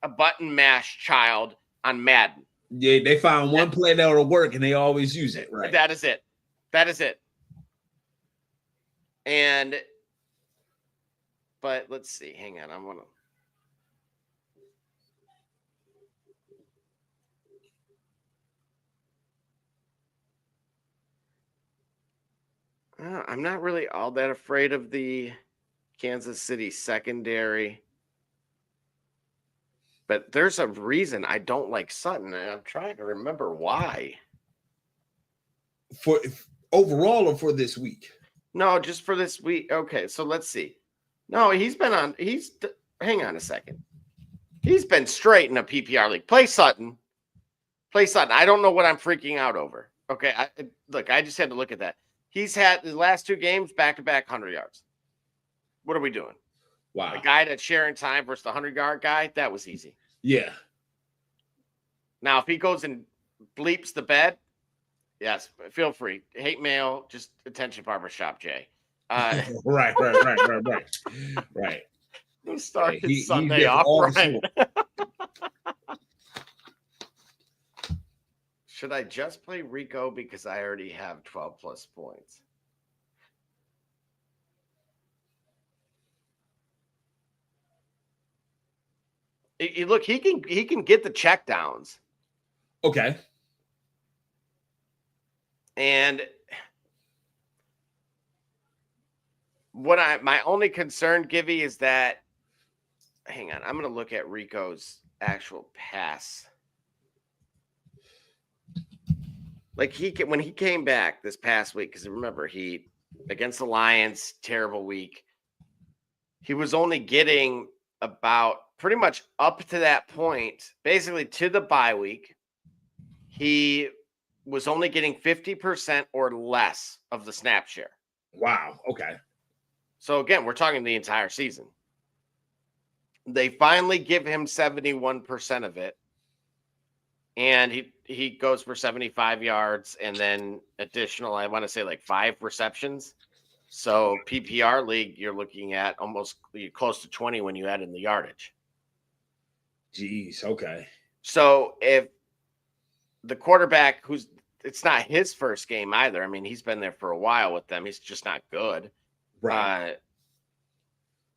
a button mash child on Madden. Yeah, they found one play that'll work, and they always use it. Right. That is it. But let's see. Hang on. I'm not really all that afraid of the Kansas City secondary. But there's a reason I don't like Sutton, and I'm trying to remember why. For overall or for this week? No, just for this week. Okay, so let's see. No, hang on a second. He's been straight in a PPR league. Play Sutton. I don't know what I'm freaking out over. Okay, I just had to look at that. He's had his last 2 games back-to-back 100 yards. What are we doing? Wow. The guy that's sharing time versus the 100-yard guy, that was easy. Yeah. Now, if he goes and bleeps the bed, yes, feel free. Hate mail, just attention barbershop, Jay. Right. He started Sunday off right. Should I just play Rico because I already have 12 plus points? Look, he can get the check downs. Okay. And my only concern, Givy, is that hang on, I'm going to look at Rico's actual pass. Like when he came back this past week, because remember he against the Lions, terrible week. He was only getting about pretty much up to that point, basically to the bye week. He was only getting 50% or less of the snap share. Wow. Okay. So again, we're talking the entire season. They finally give him 71% of it. And he goes for 75 yards and then additional, I want to say like 5 receptions. So PPR league, you're looking at almost close to 20 when you add in the yardage. Jeez. Okay. So if the quarterback it's not his first game either. I mean, he's been there for a while with them. He's just not good. Right.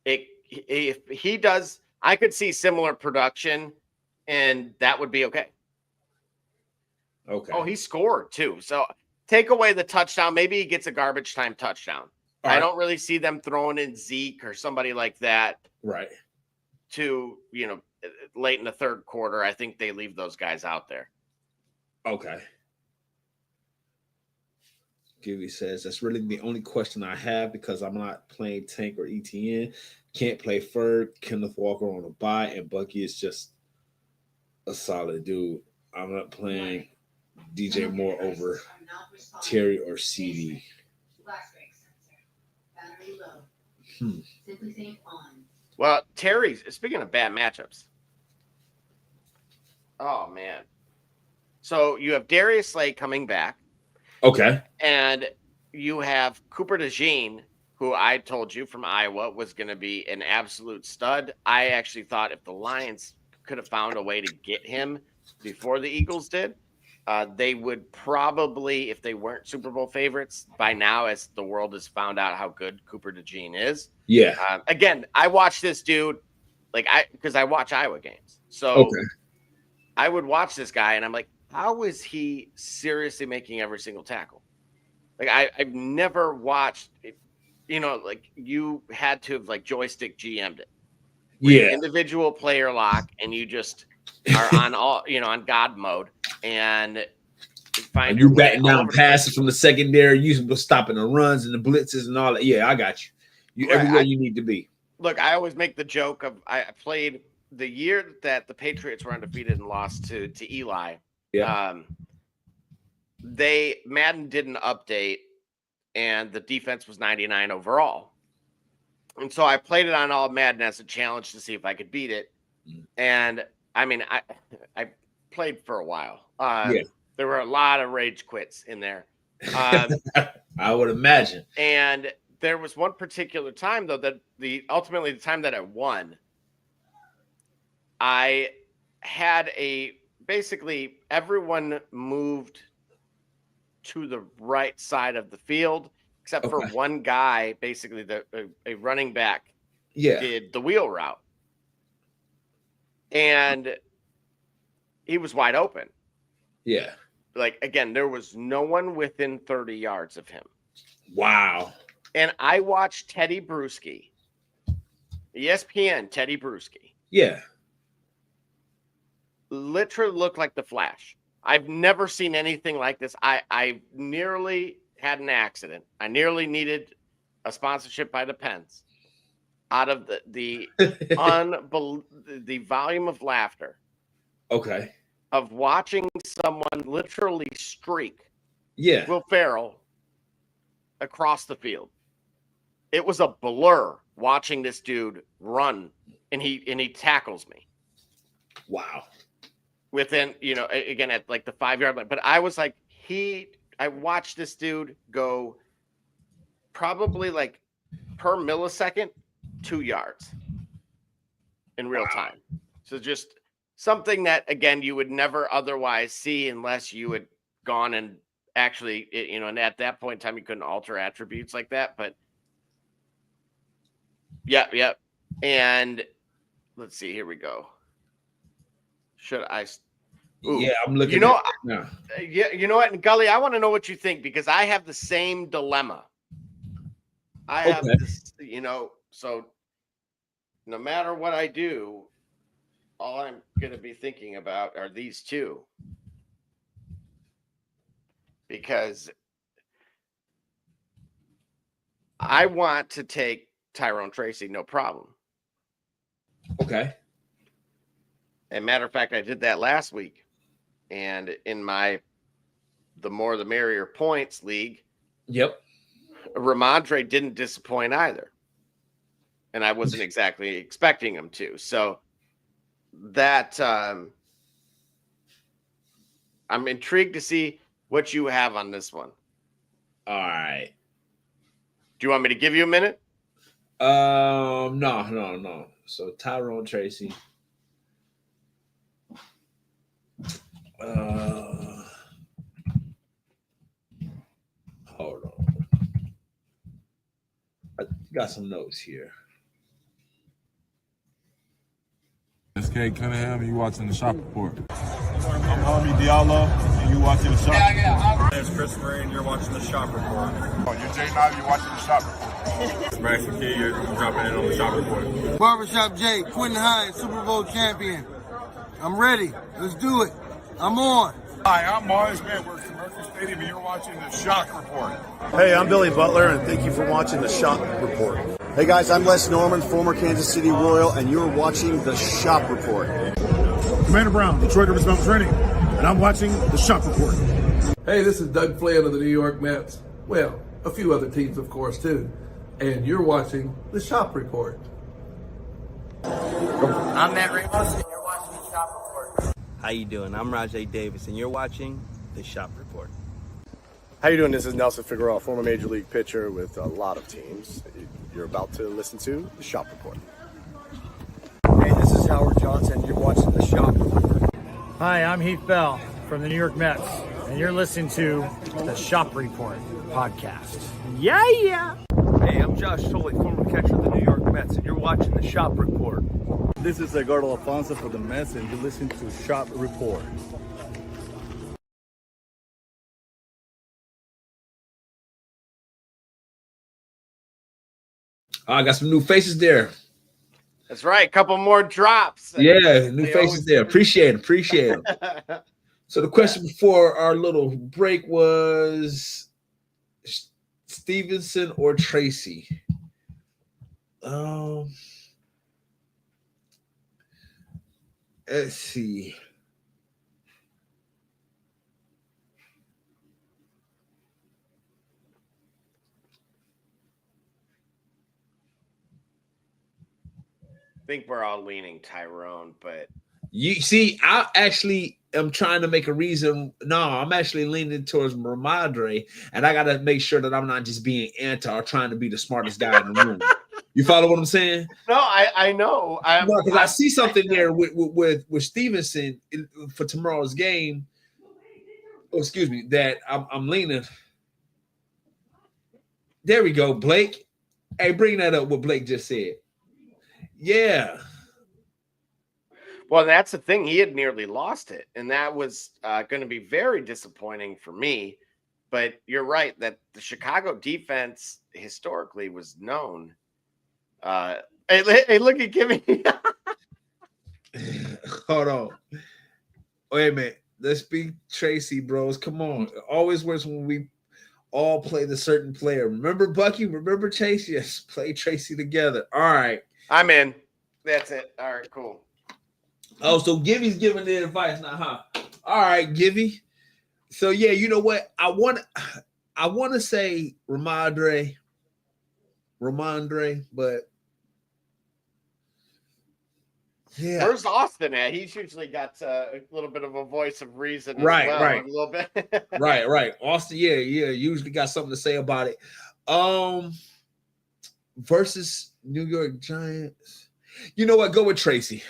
If he does, I could see similar production and that would be okay. Okay. Oh, he scored too. So take away the touchdown. Maybe he gets a garbage time touchdown. All right. I don't really see them throwing in Zeke or somebody like that. Right. To, late in the third quarter. I think they leave those guys out there. Okay. Givy says, that's really the only question I have because I'm not playing Tank or ETN. Can't play Ferg, Kenneth Walker on a bye, and Bucky is just a solid dude. I'm not playing DJ Moore over Terry or CD. Well, Terry's, speaking of bad matchups. Oh, man. So you have Darius Slay coming back. Okay. And you have Cooper DeJean, who I told you from Iowa was going to be an absolute stud. I actually thought if the Lions could have found a way to get him before the Eagles did, they would probably, if they weren't Super Bowl favorites by now, as the world has found out how good Cooper DeJean is. Yeah. Again, I watch this dude because I watch Iowa games. So Okay. I would watch this guy and I'm like, how is he seriously making every single tackle? Like I've never watched it, like you had to have like joystick GM'd it. Yeah. Individual player lock, and you just are on on God mode and find you your way batting all down over the passes from the secondary, you stopping the runs and the blitzes and all that. Yeah, I got you. You Right, everywhere you need to be. Look, I always make the joke of I played the year that the Patriots were undefeated and lost to Eli. Yeah. Madden did an update and the defense was 99 overall. And so I played it on all Madden as a challenge to see if I could beat it. And I mean, I played for a while. There were a lot of rage quits in there. I would imagine. And there was one particular time though that ultimately the time that I won, I had basically everyone moved to the right side of the field except for one guy, basically a running back, did the wheel route. And he was wide open. Yeah. Like, again, there was no one within 30 yards of him. Wow. And I watched Teddy Bruschi, ESPN Teddy Bruschi. Yeah. Literally looked like the Flash. I've never seen anything like this. I nearly had an accident. I nearly needed a sponsorship by the Pens out of the volume of laughter. Okay. Of watching someone literally streak. Yeah. Will Ferrell across the field. It was a blur watching this dude run, and he tackles me. Wow. Within, again, at like the 5-yard line. But I was like, I watched this dude go probably like per millisecond, 2 yards in real time. So just something that, again, you would never otherwise see unless you had gone and actually, and at that point in time, you couldn't alter attributes like that. But yeah. And let's see, here we go. Should I? Ooh. Yeah, I'm looking. Yeah, you know what, and Gully, I want to know what you think because I have the same dilemma. I have this, so no matter what I do, all I'm going to be thinking about are these two because I want to take Tyrone Tracy, no problem. Okay. And matter of fact, I did that last week. And in my the more the merrier points league, Ramondre didn't disappoint either. And I wasn't exactly expecting him to. So that I'm intrigued to see what you have on this one. All right. Do you want me to give you a minute? No. So Tyrone Tracy. Hold on. I got some notes here. SK Cunningham, you watching the Shop Report. I'm Harvey Diallo, and you watching the Shop Report. My name's Chris Murray, and you're watching the Shop Report. You're Jay Knight, you're watching the Shop Report. Max McKee, you're dropping in on the Shop Report. Barbershop Jay, Quentin Hines, Super Bowl champion. I'm ready. Let's do it. I'm on. Hi, I'm Mars Man. We're from Murphy Stadium, and you're watching the Shock Report. Hey, I'm Billy Butler, and thank you for watching the Shop Report. Hey guys, I'm Les Norman, former Kansas City Royal, and you're watching the Shop Report. Commander Brown, Detroit Rivers Mountain Training, and I'm watching the Shop Report. Hey, this is Doug Flynn of the New York Mets. Well, a few other teams, of course, too. And you're watching the Shop Report. I'm Matt Ramos, and you're watching the Shop Report. How you doing? I'm Rajay Davis, and you're watching the Shop Report. How you doing? This is Nelson Figueroa, former Major League pitcher with a lot of teams. You're about to listen to the Shop Report. Hey, this is Howard Johnson. You're watching the Shop Report. Hi, I'm Heath Bell from the New York Mets, and you're listening to the Shop Report podcast. Yeah! Hey, I'm Josh Tolley, former catcher of the New York Mets, and you're watching the Shop Report. This is Edgardo Alfonso for the Mets, and you're listening to Shop Report. I got some new faces there. That's right. A couple more drops. Yeah, new faces there. Appreciate it. So the question before our little break was Stevenson or Tracy? Let's see. I think we're all leaning Tyrone, but You see, I actually am trying to make a reason. No, I'm actually leaning towards Ramadre, and I got to make sure that I'm not just being anti or trying to be the smartest guy in the room. You follow what I'm saying? No, I know. Because I see something there with Stevenson for tomorrow's game. Oh, excuse me, that I'm leaning. There we go, Blake. Hey, bring that up. What Blake just said. Yeah. Well, that's the thing. He had nearly lost it, and that was going to be very disappointing for me. But you're right that the Chicago defense historically was known. Hey, look at Kimmy. Hold on. Wait a minute. Let's be Tracy, bros. Come on. It always works when we all play the certain player. Remember Bucky? Remember Chase? Yes, play Tracy together. All right. I'm in. That's it. All right, cool. Oh, so Gibby's giving the advice now, huh? All right, Gibby. So yeah, you know what? I want to say Ramondre, but yeah. Where's Austin at? He's usually got a little bit of a voice of reason, Right. a little bit. right. Austin, yeah, usually got something to say about it. Versus New York Giants. You know what? Go with Tracy.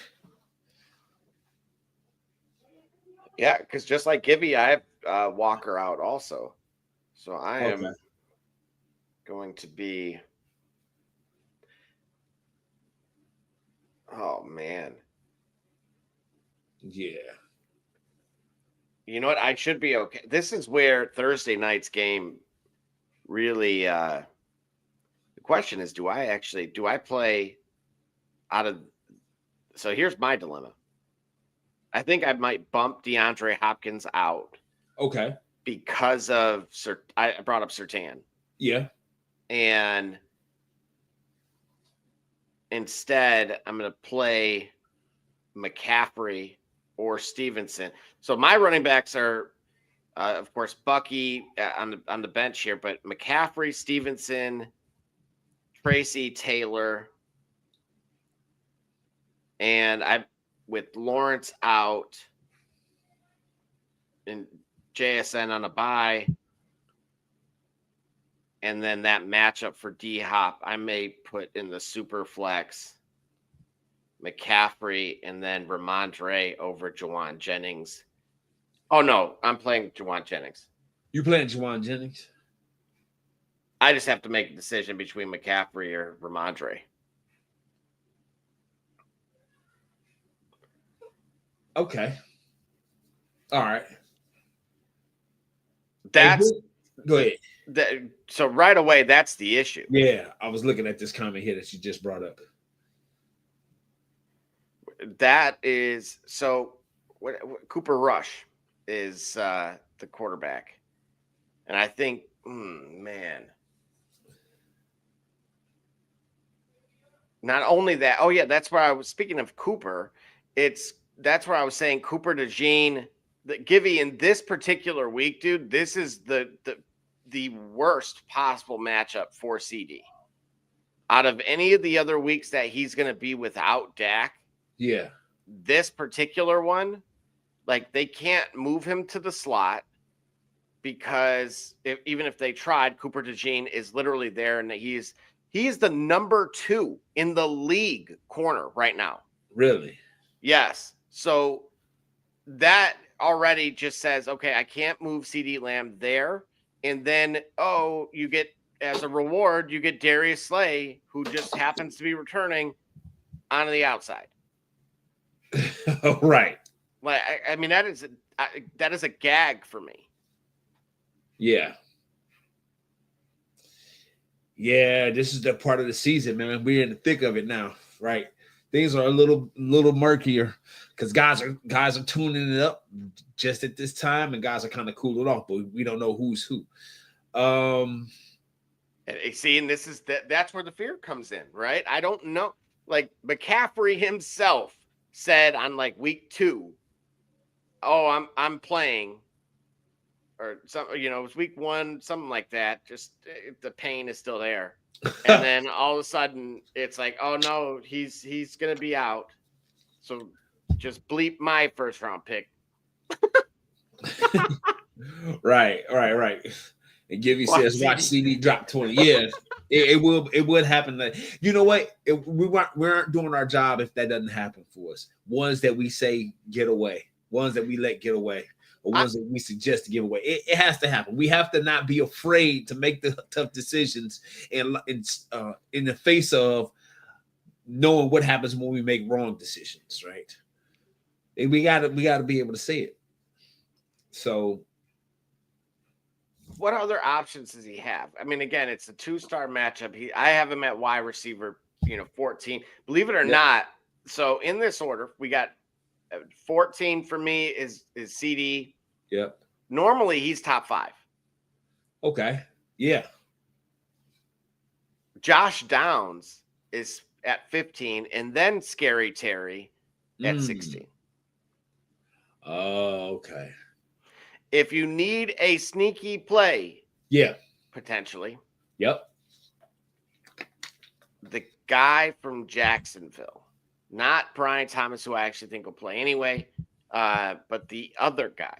Yeah, because just like Gibby, I have Walker out also. So I am going to be. Oh, man. Yeah. You know what? I should be okay. This is where Thursday night's game really. The question is, do I play out of. So here's my dilemma. I think I might bump DeAndre Hopkins out. Okay. Because of I brought up Surtain. Yeah. And instead, I'm going to play McCaffrey or Stevenson. So my running backs are, of course, Bucky on the bench here, but McCaffrey, Stevenson, Tracy, Taylor, and with Lawrence out and JSN on a bye, and then that matchup for D-Hop, I may put in the super flex McCaffrey and then Ramondre over Juwan Jennings. Oh, no, I'm playing Juwan Jennings. You playing Juwan Jennings? I just have to make a decision between McCaffrey or Ramondre. Okay. All right. That's go ahead. So right away, that's the issue. Yeah, I was looking at this comment here that you just brought up. That is so. What Cooper Rush is the quarterback, and I think, man. Not only that. Oh yeah, that's where I was speaking of Cooper. That's where I was saying Cooper to Gene. Givey in this particular week, dude. This is the worst possible matchup for CD. Out of any of the other weeks that he's going to be without Dak, yeah, this particular one, like they can't move him to the slot. because even if they tried, Cooper DeJean is literally there, and he is the number 2 in the league corner right now. Really? Yes. So that already just says, okay, I can't move CD Lamb there. And then, you get, as a reward, you get Darius Slay, who just happens to be returning on the outside. Right. Like, I mean, that is a gag for me. Yeah. Yeah, this is the part of the season, man. We're in the thick of it now, right? Things are a little murkier because guys are tuning it up just at this time, and guys are kind of cooling off, but we don't know who's who. And this is that's where the fear comes in, right? I don't know. Like McCaffrey himself said on like week 2, I'm playing, or something, it was week 1, something like that. Just the pain is still there. And then all of a sudden it's like, oh no, he's gonna be out. So just bleep my first round pick. Right. And Gibby says, watch CD drop 20. Yeah, it would happen. You know what? We aren't doing our job if that doesn't happen for us. Ones that we say get away, ones that we let get away, or ones that we suggest to give away. It has to happen. We have to not be afraid to make the tough decisions in the face of knowing what happens when we make wrong decisions, right? And we gotta be able to say it. So what other options does he have? I mean, again, it's a 2-star matchup. I have him at wide receiver, 14. Believe it or not. So in this order, we got 14 for me is CD. Yep. Normally he's top 5. Okay. Yeah. Josh Downs is at 15, and then Scary Terry at 16. Oh, okay. If you need a sneaky play, potentially. Yep. The guy from Jacksonville, not Brian Thomas, who I actually think will play anyway, but the other guy.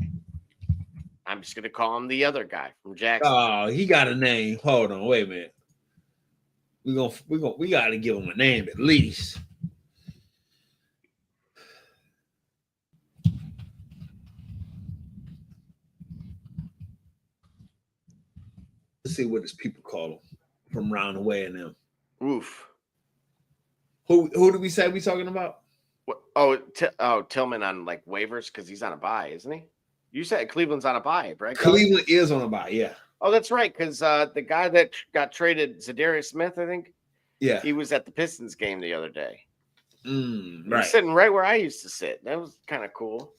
I'm just gonna call him the other guy from Jacksonville. Oh, he got a name. Hold on, wait a minute. We gotta give him a name at least. Let's see what his people call him from round the way and them. Oof. Who do we say we talking about? What? Tillman on like waivers because he's on a bye, isn't he? You said Cleveland's on a bye, right? Cleveland is on a bye, yeah. Oh, that's right, because the guy that got traded, Zadarius Smith, I think. Yeah. He was at the Pistons game the other day. Right. He was sitting right where I used to sit. That was kind of cool.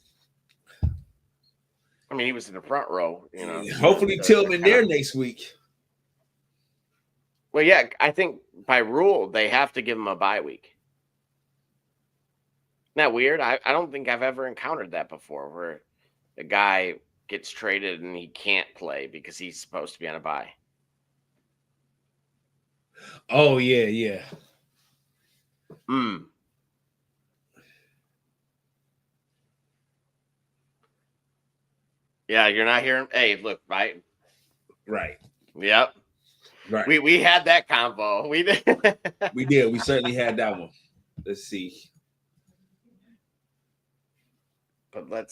I mean, he was in the front row, Hopefully Tillman there next week. Well, yeah, I think by rule they have to give him a bye week. Isn't that weird? I don't think I've ever encountered that before, where a guy gets traded and he can't play because he's supposed to be on a bye. Oh, yeah. Yeah, you're not hearing. Hey, look, right? Right. Yep. Right. We had that convo. We did. We did. We certainly had that one. Let's see. But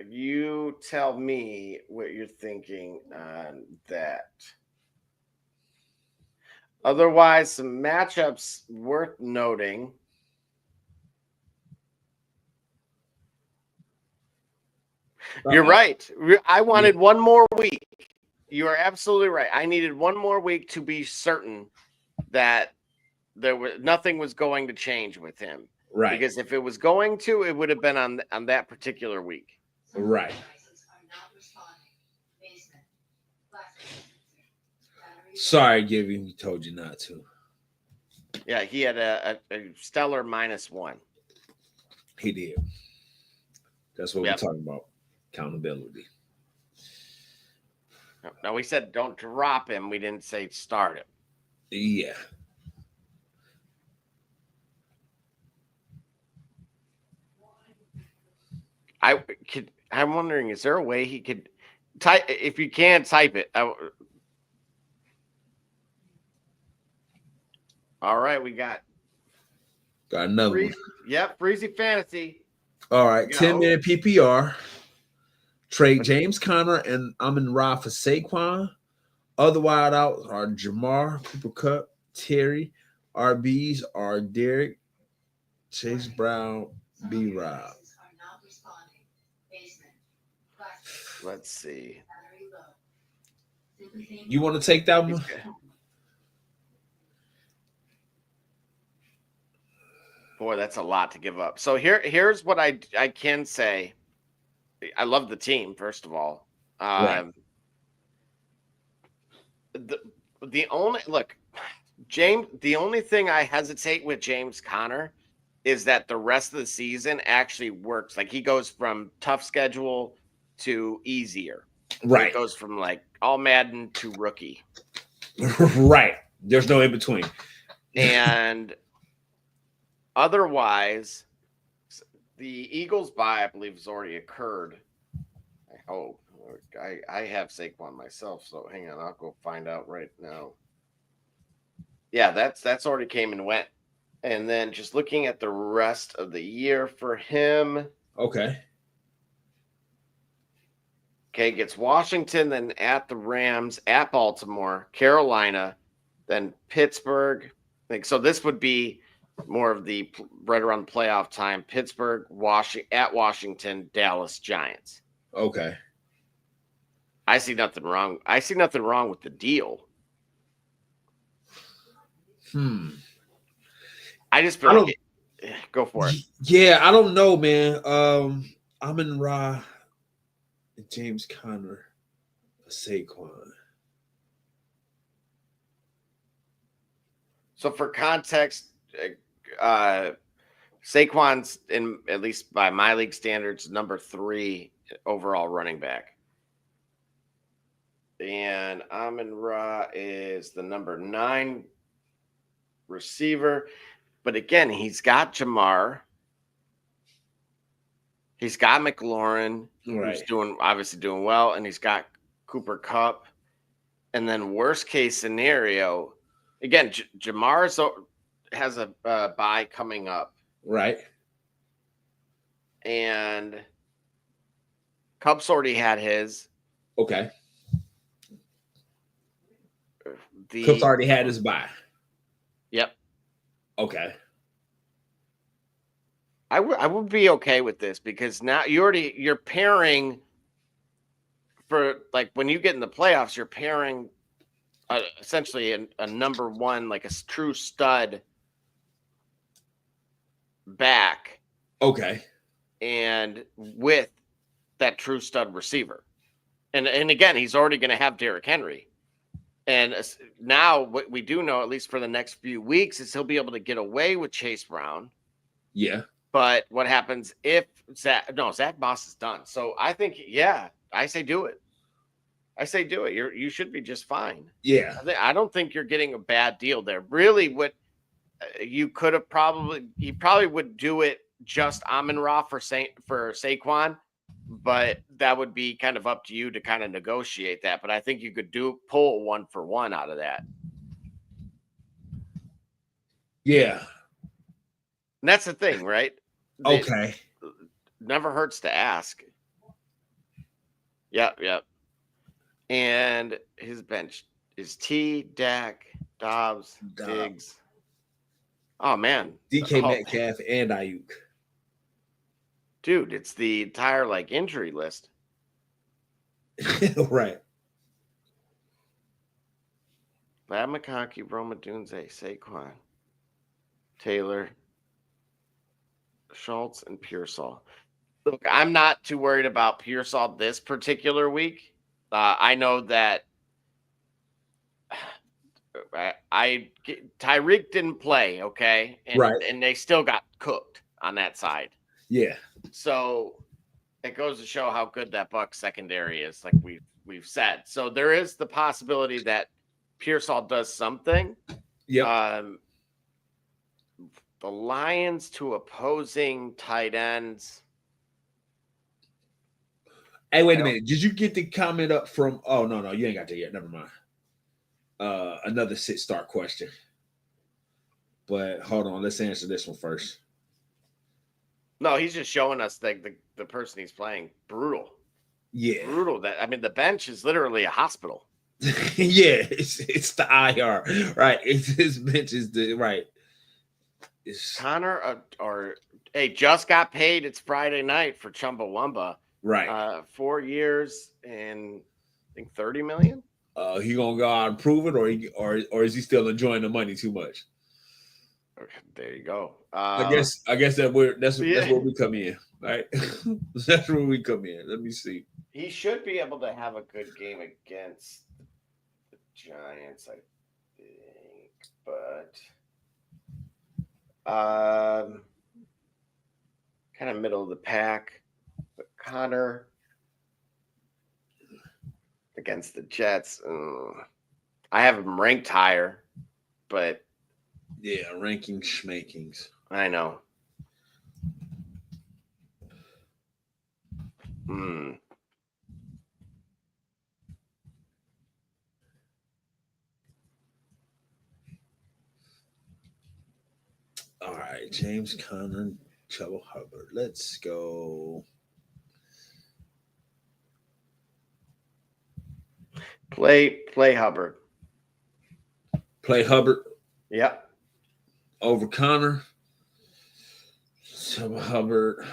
you tell me what you're thinking on that. Otherwise, some matchups worth noting. You're right. I wanted one more week. You are absolutely right. I needed one more week to be certain that nothing was going to change with him. Right. Because if it was going to, it would have been on that particular week. Right. Sorry, Gibby, we told you not to. Yeah, he had a stellar -1. He did. That's what we're talking about. Accountability. No, we said don't drop him. We didn't say start him. Yeah. I'm wondering, is there a way he could type if you can type it. All right, we got another one. Yep, Freezy Fantasy. All right, 10-minute PPR. Trade James Conner and Amon-Ra for Saquon. Other wide outs are Jamar, Cooper Kupp, Terry. RBs are Derek, Chase Brown, B-Rob. Let's see. You want to take that one? Boy, that's a lot to give up. So here's what I can say. I love the team, first of all. Right. The only thing I hesitate with James Conner is that the rest of the season actually works. Like he goes from tough schedule to easier. Right. It goes from like all Madden to rookie. Right. There's no in between. And otherwise, the Eagles bye, I believe, has already occurred. I hope. I have Saquon myself, so hang on, I'll go find out right now. Yeah, that's already came and went. And then just looking at the rest of the year for him. Okay, gets Washington, then at the Rams, at Baltimore, Carolina, then Pittsburgh. So this would be more of the right around the playoff time. Pittsburgh, Washington, Dallas, Giants. Okay. I see nothing wrong. I see nothing wrong with the deal. I just feel like go for it. Yeah, I don't know, man. Amon-Ra and James Conner for Saquon. So for context, Saquon's in, at least by my league standards, number 3 overall running back. And Amon-Ra is the number 9 receiver. But again, he's got Jamar. He's got McLaurin, who's obviously doing well, and he's got Cooper Kupp. And then worst case scenario, again, Jamar has a bye coming up. Right. And Kupp's already had his. Okay. Kupp's already had his bye. Yep. Okay. I would be okay with this because now you're pairing for like when you get in the playoffs, you're pairing essentially a number 1, like a true stud back. Okay. And with that true stud receiver. And again, he's already going to have Derrick Henry. And now what we do know, at least for the next few weeks, is he'll be able to get away with Chase Brown. Yeah. But what happens if Zach Moss is done? So I think, I say do it. You should be just fine. Yeah. I don't think you're getting a bad deal there. Really, what you could have he probably would do it just Amon-Ra for Saquon, but that would be kind of up to you to kind of negotiate that. But I think you could pull 1-for-1 out of that. Yeah. And that's the thing, right? Okay. Never hurts to ask. Yep. And his bench is T, Dak, Dobbs, Diggs. Oh, man. DK Metcalf and Ayuk. Dude, it's the entire injury list. Right. Lab McConkey, Roma Dunze, Saquon, Taylor, Schultz, and Pearsall. Look, I'm not too worried about Pearsall this particular week. I know that Tyreek didn't play, okay? And they still got cooked on that side. Yeah. So it goes to show how good that Bucs secondary is, like we've said. So there is the possibility that Pearsall does something. Yeah. The Lions to opposing tight ends. Hey, wait a minute. Did you get the comment up from? Oh no, you ain't got that yet. Never mind. Another sit-start question. But hold on, let's answer this one first. No, he's just showing us that the person he's playing, brutal. Yeah. Brutal. That, I mean, the bench is literally a hospital. Yeah, it's the IR, right? It's his bench is the right. It's Connor hey, just got paid. It's Friday night for Chumbawamba. right. 4 years and I think 30 million. He gonna go out and prove it, or is he still enjoying the money too much? Okay, there you go. I guess that's where we come in, right? That's where we come in. Let me see. He should be able to have a good game against the Giants, I think, but kind of middle of the pack. But Connor against the Jets, I have him ranked higher, but yeah, ranking schmankings. I know. All right, James Conner, Chuba Hubbard. Let's go. Play Hubbard. Play Hubbard. Yep. Over Connor. Chuba Hubbard.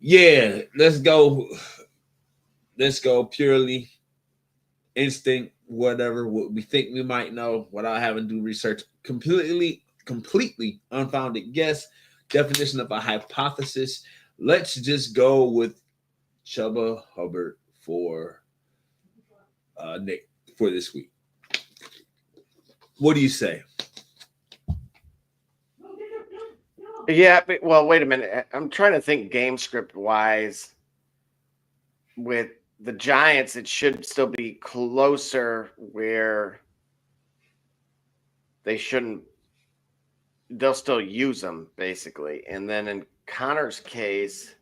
Yeah, let's go. Let's go purely instinct, whatever what we think we might know without having to do research. Completely unfounded guess. Definition of a hypothesis. Let's just go with Chuba Hubbard for Nick for this week. What do you say? Yeah, but, well, wait a minute. I'm trying to think game script wise. With the Giants, it should still be closer where they shouldn't. They'll still use them basically, and then in Connor's case,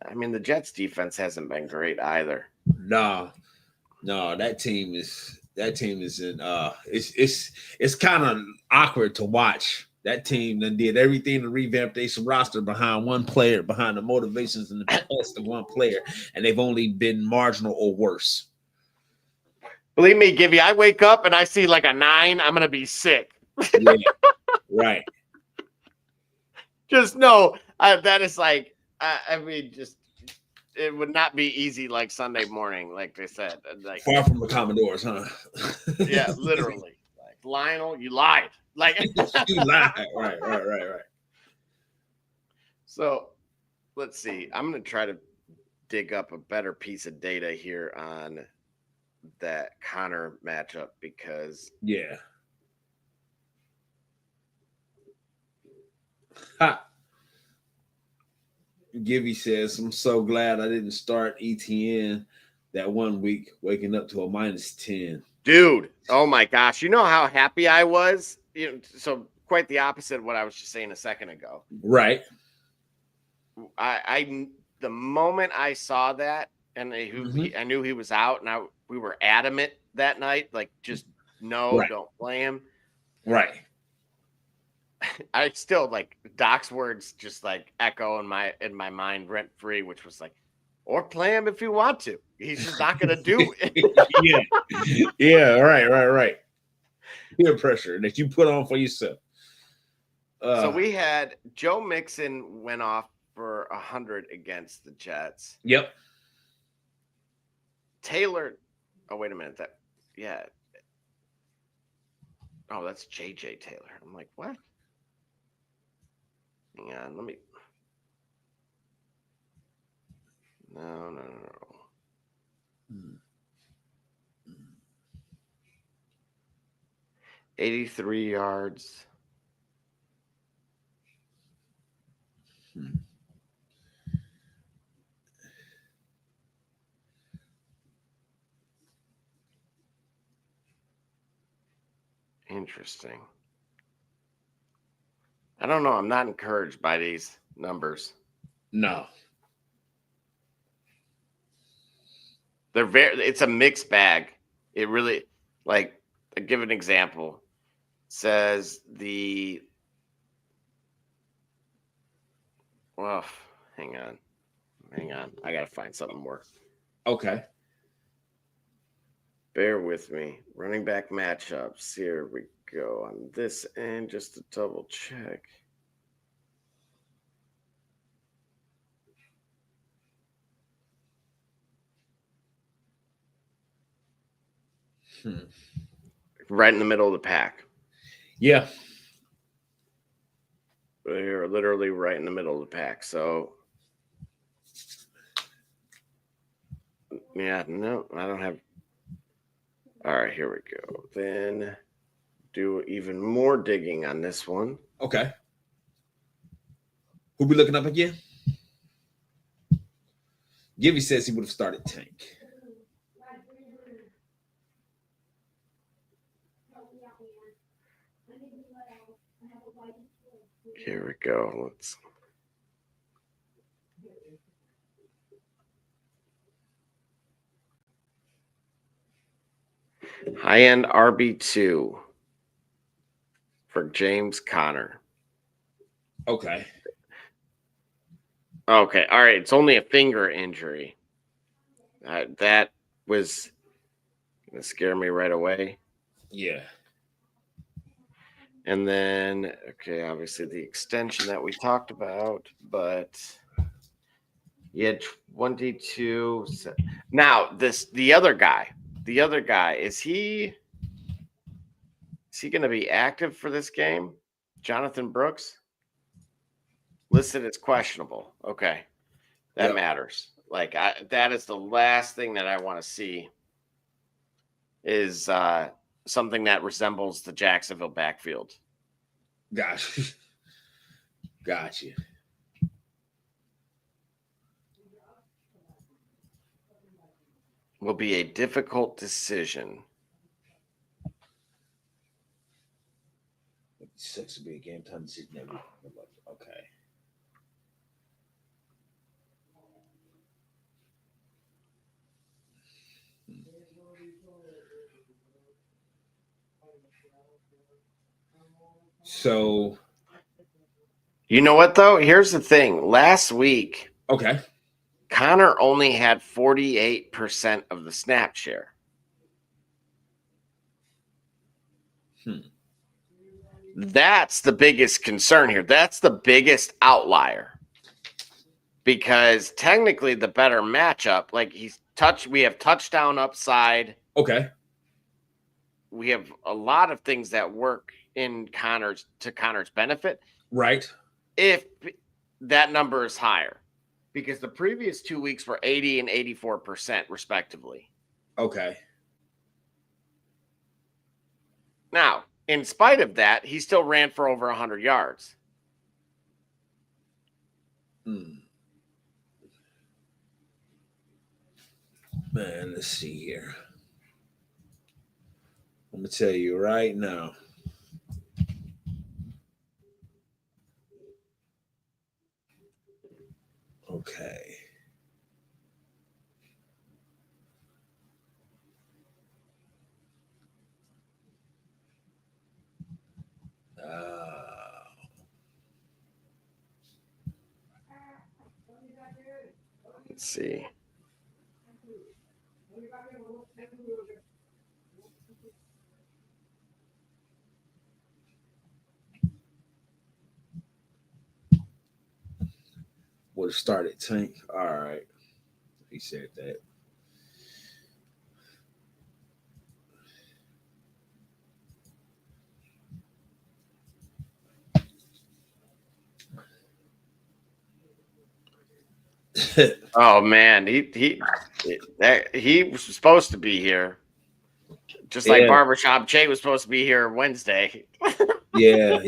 I mean the Jets defense hasn't been great either. No, that team is in it's kind of awkward to watch. That team then did everything to revamp their roster behind one player, behind the motivations and the best of one player, and they've only been marginal or worse. Believe me, Givey, I wake up and I see like a 9, I'm gonna be sick. Yeah, right. Just know that is like I mean, just it would not be easy like Sunday morning, like they said. Like far from the Commodores, huh? Yeah, literally. Like Lionel, you lied. Like you lied. Right. So let's see. I'm gonna try to dig up a better piece of data here on that Connor matchup because yeah. Ha. Givey says, I'm so glad I didn't start ETN that 1 week, waking up to a -10. Dude, oh my gosh. You know how happy I was? You know, so quite the opposite of what I was just saying a second ago. Right. I the moment I saw that and I knew he was out and we were adamant that night, like just no, don't play him. Right. I still like Doc's words just like echo in my mind rent free, which was like, or play him if you want to. He's just not going to do it. Yeah. Right. Peer pressure that you put on for yourself. So we had Joe Mixon went off for 100 against the Jets. Yep. Taylor. Oh, wait a minute. Oh, that's JJ Taylor. I'm like, what? Hang on, let me. No. 83 yards. Interesting. I don't know. I'm not encouraged by these numbers. No. It's a mixed bag. It really, like, I'll give an example. It says well, hang on. I got to find something more. Okay. Bear with me. Running back matchups. Here we go on this end, just to double check. Right in the middle of the pack. Yeah. They're literally right in the middle of the pack. So, yeah, no, I don't have. All right, here we go. Then do even more digging on this one. Okay. Who we looking up again? Gibby says he would have started Tank. Here we go. Let's. High-end RB2 for James Conner. Okay. Okay. All right. It's only a finger injury. That was going to scare me right away. Yeah. And then, okay, obviously the extension that we talked about, but he had 22. Now, the other guy, is he going to be active for this game? Jonathan Brooks? Listed as questionable. Okay. That matters. Like, that is the last thing that I want to see is something that resembles the Jacksonville backfield. Gotcha. Gotcha. Will be a difficult decision. It sucks to be a game time decision. Okay. So, you know what, though? Here's the thing. Last week, okay, Connor only had 48% of the snap share. That's the biggest concern here. That's the biggest outlier. Because technically the better matchup, like we have touchdown upside. Okay. We have a lot of things that work in Connor's benefit. Right. If that number is higher. Because the previous 2 weeks were 80 and 84% respectively. Okay. Now, in spite of that, he still ran for over 100 yards. Man, let's see here. I'm going to tell you right now. Okay. Let's see. Would have started Tank. All right. He said that. Oh man, he was supposed to be here, just like Barbershop Jay was supposed to be here Wednesday. Yeah.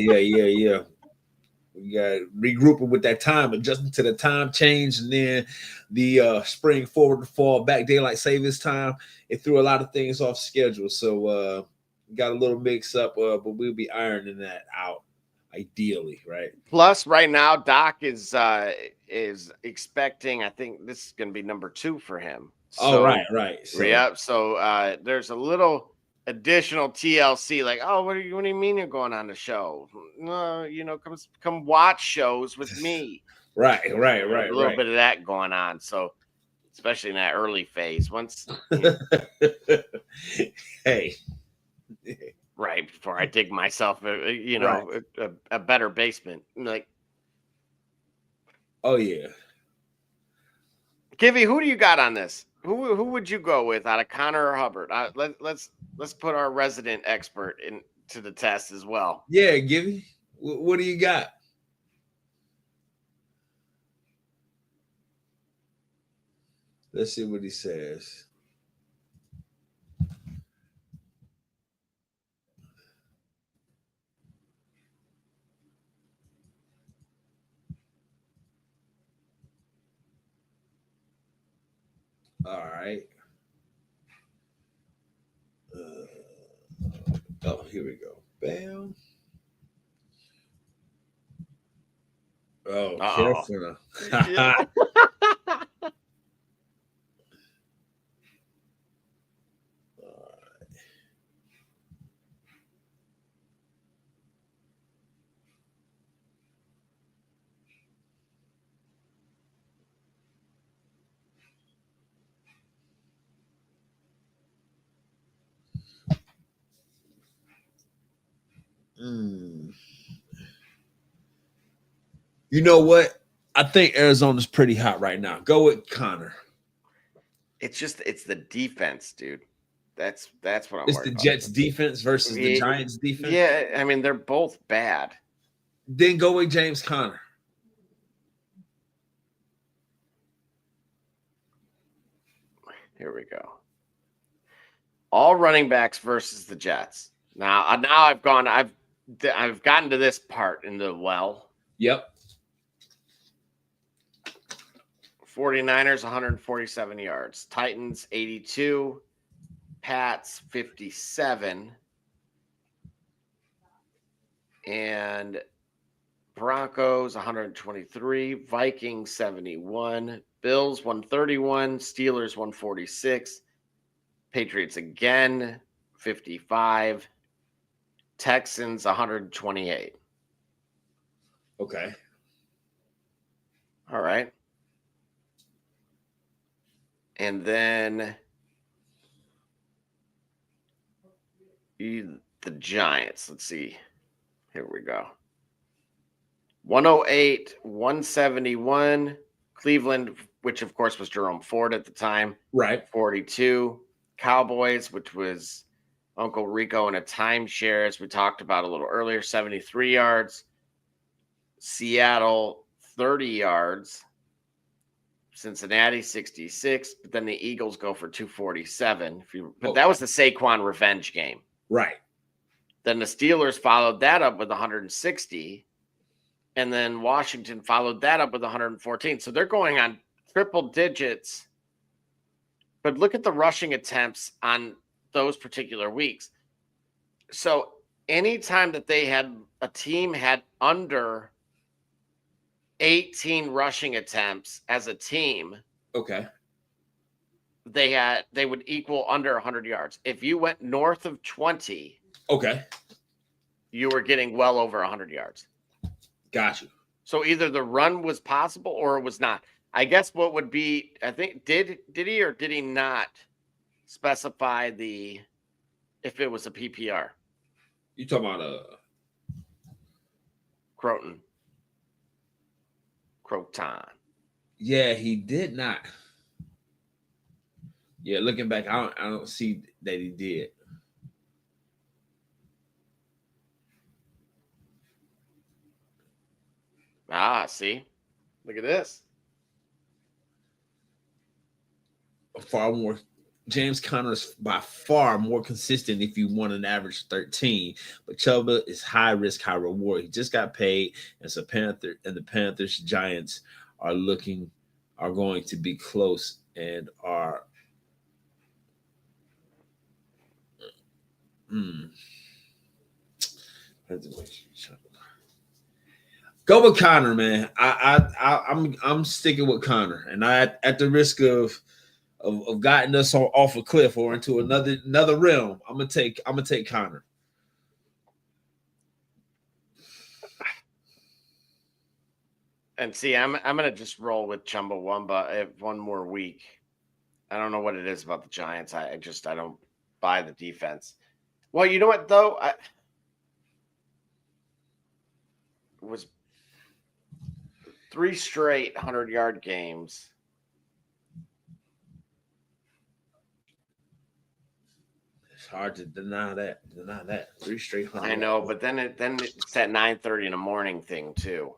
We got regrouping with that time, adjusting to the time change, and then the spring forward to fall back daylight savings time. It threw a lot of things off schedule, so got a little mix up, but we'll be ironing that out. ideally, right? Plus, right now, Doc is expecting. I think this is going to be number 2 for him. So, right. So, yeah. So there's a little additional TLC. Like, oh, what do you mean you're going on the show? No, come watch shows with me. Right. A little bit of that going on. So, especially in that early phase, once. Hey. Right before I dig myself, a better basement. Like, oh yeah. Givy, who do you got on this? Who would you go with out of Connor or Hubbard? Let's put our resident expert into the test as well. Yeah, Givy, what do you got? Let's see what he says. All right. Oh, here we go. Bam. Oh, careful. You know what? I think Arizona's pretty hot right now. Go with Connor. It's the defense, dude. That's what I'm. It's the Jets' defense versus the Giants' defense. Yeah, I mean they're both bad. Then go with James Conner. Here we go. All running backs versus the Jets. Now I've gotten to this part in the well. Yep. 49ers 147 yards, Titans 82, Pats 57, and Broncos 123, Vikings 71, Bills 131, Steelers 146, Patriots again 55, Texans 128. Okay. All right. And then the Giants. Let's see. Here we go. 108, 171. Cleveland, which of course was Jerome Ford at the time. Right. 42. Cowboys, which was Uncle Rico in a timeshare, as we talked about a little earlier, 73 yards. Seattle, 30 yards. Cincinnati 66, but then the Eagles go for 247. But that was the Saquon revenge game. Right. Then the Steelers followed that up with 160, and then Washington followed that up with 114. So they're going on triple digits. But look at the rushing attempts on those particular weeks. So anytime that a team had under 18 rushing attempts as a team. Okay. They would equal under 100 yards. If you went north of 20, okay, you were getting well over 100 yards. Got you. So either the run was possible or it was not. I guess what would be, I think, did he or did he not specify if it was a PPR? You talking about Croton. Yeah, he did not. Yeah, looking back, I don't see that he did. See? Look at this. Far more. James Conner is by far more consistent if you want an average 13, but Chuba is high risk, high reward. He just got paid, and the Panthers Giants are going to be close and are Go with Connor, man. I'm sticking with Connor, and at the risk of guiding us off a cliff or into another realm, I'm gonna take Connor. And see, I'm gonna just roll with Chumbawamba one more week. I don't know what it is about the Giants. I don't buy the defense. Well, you know what though? It was 3 straight 100-yard games. It's hard to deny that. 3 straight 100. I know, but then it's that 9:30 in the morning thing too.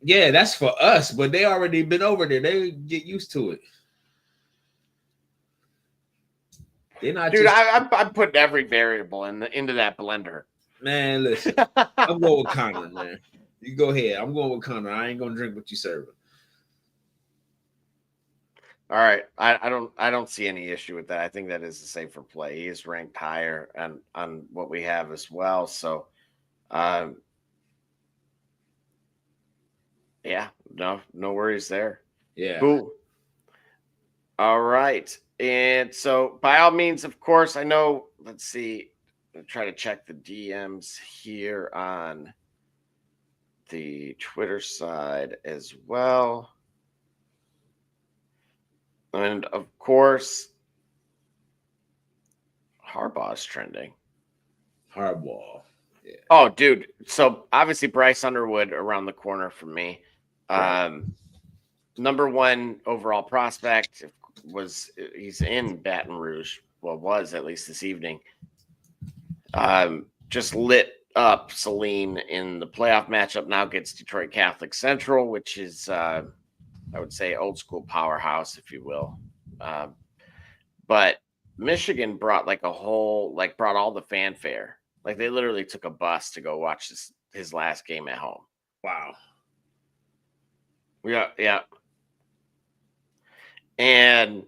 Yeah, that's for us, but they already been over there. They get used to it. They're not. Dude, I'm putting every variable into that blender. Man, listen, I'm going with Connor, man. You go ahead. I'm going with Connor. I ain't gonna drink what you serve. All right, I don't see any issue with that. I think that is a safer play. He is ranked higher on what we have as well. So, yeah, no worries there. Yeah. Cool. All right, and so by all means, of course, I know. Let's see. I'll try to check the DMs here on the Twitter side as well. And of course, Harbaugh's trending. Harbaugh. Yeah. Oh, dude. So obviously Bryce Underwood around the corner for me. Right. Number 1 overall prospect he's in Baton Rouge. Well, was at least this evening. Just lit up Saline in the playoff matchup. Now gets Detroit Catholic Central, which is I would say old school powerhouse, if you will. But Michigan brought brought all the fanfare. Like they literally took a bus to go watch his last game at home. Wow. Yeah. And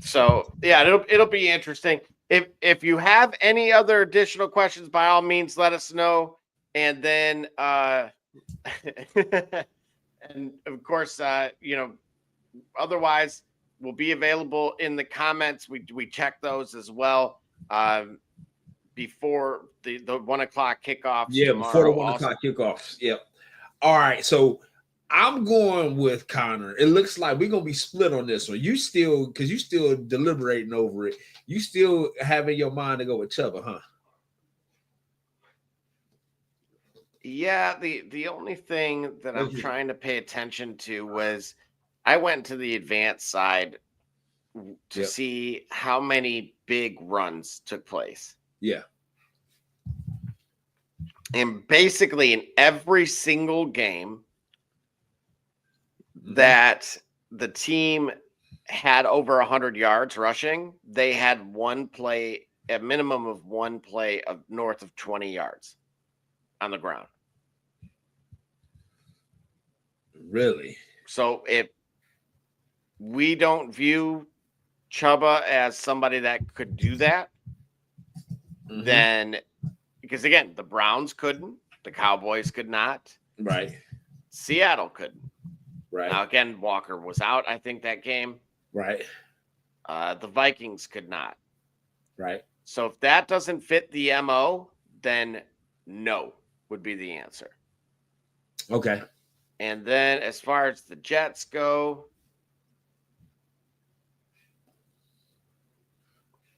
so it'll be interesting. If you have any other additional questions, by all means, let us know. And then and of course, otherwise will be available in the comments. We check those as well before the 1 o'clock kickoffs. Yeah, before the 1 o'clock kickoffs. Yep. All right, so I'm going with Connor. It looks like we're gonna be split on this one. You still deliberating over it. You still have in your mind to go with Chuba, huh? Yeah, the only thing that I'm trying to pay attention to was I went to the advanced side to see how many big runs took place. Yeah. And basically in every single game that the team had over 100 yards rushing, they had a minimum of one play of north of 20 yards on the ground. Really? So if we don't view Chuba as somebody that could do that, then because again, the Browns couldn't, the Cowboys could not, right? Seattle couldn't, right? Now again, Walker was out, I think, that game, right? The Vikings could not, right? So if that doesn't fit the MO, then no would be the answer. Okay. And then as far as the Jets go,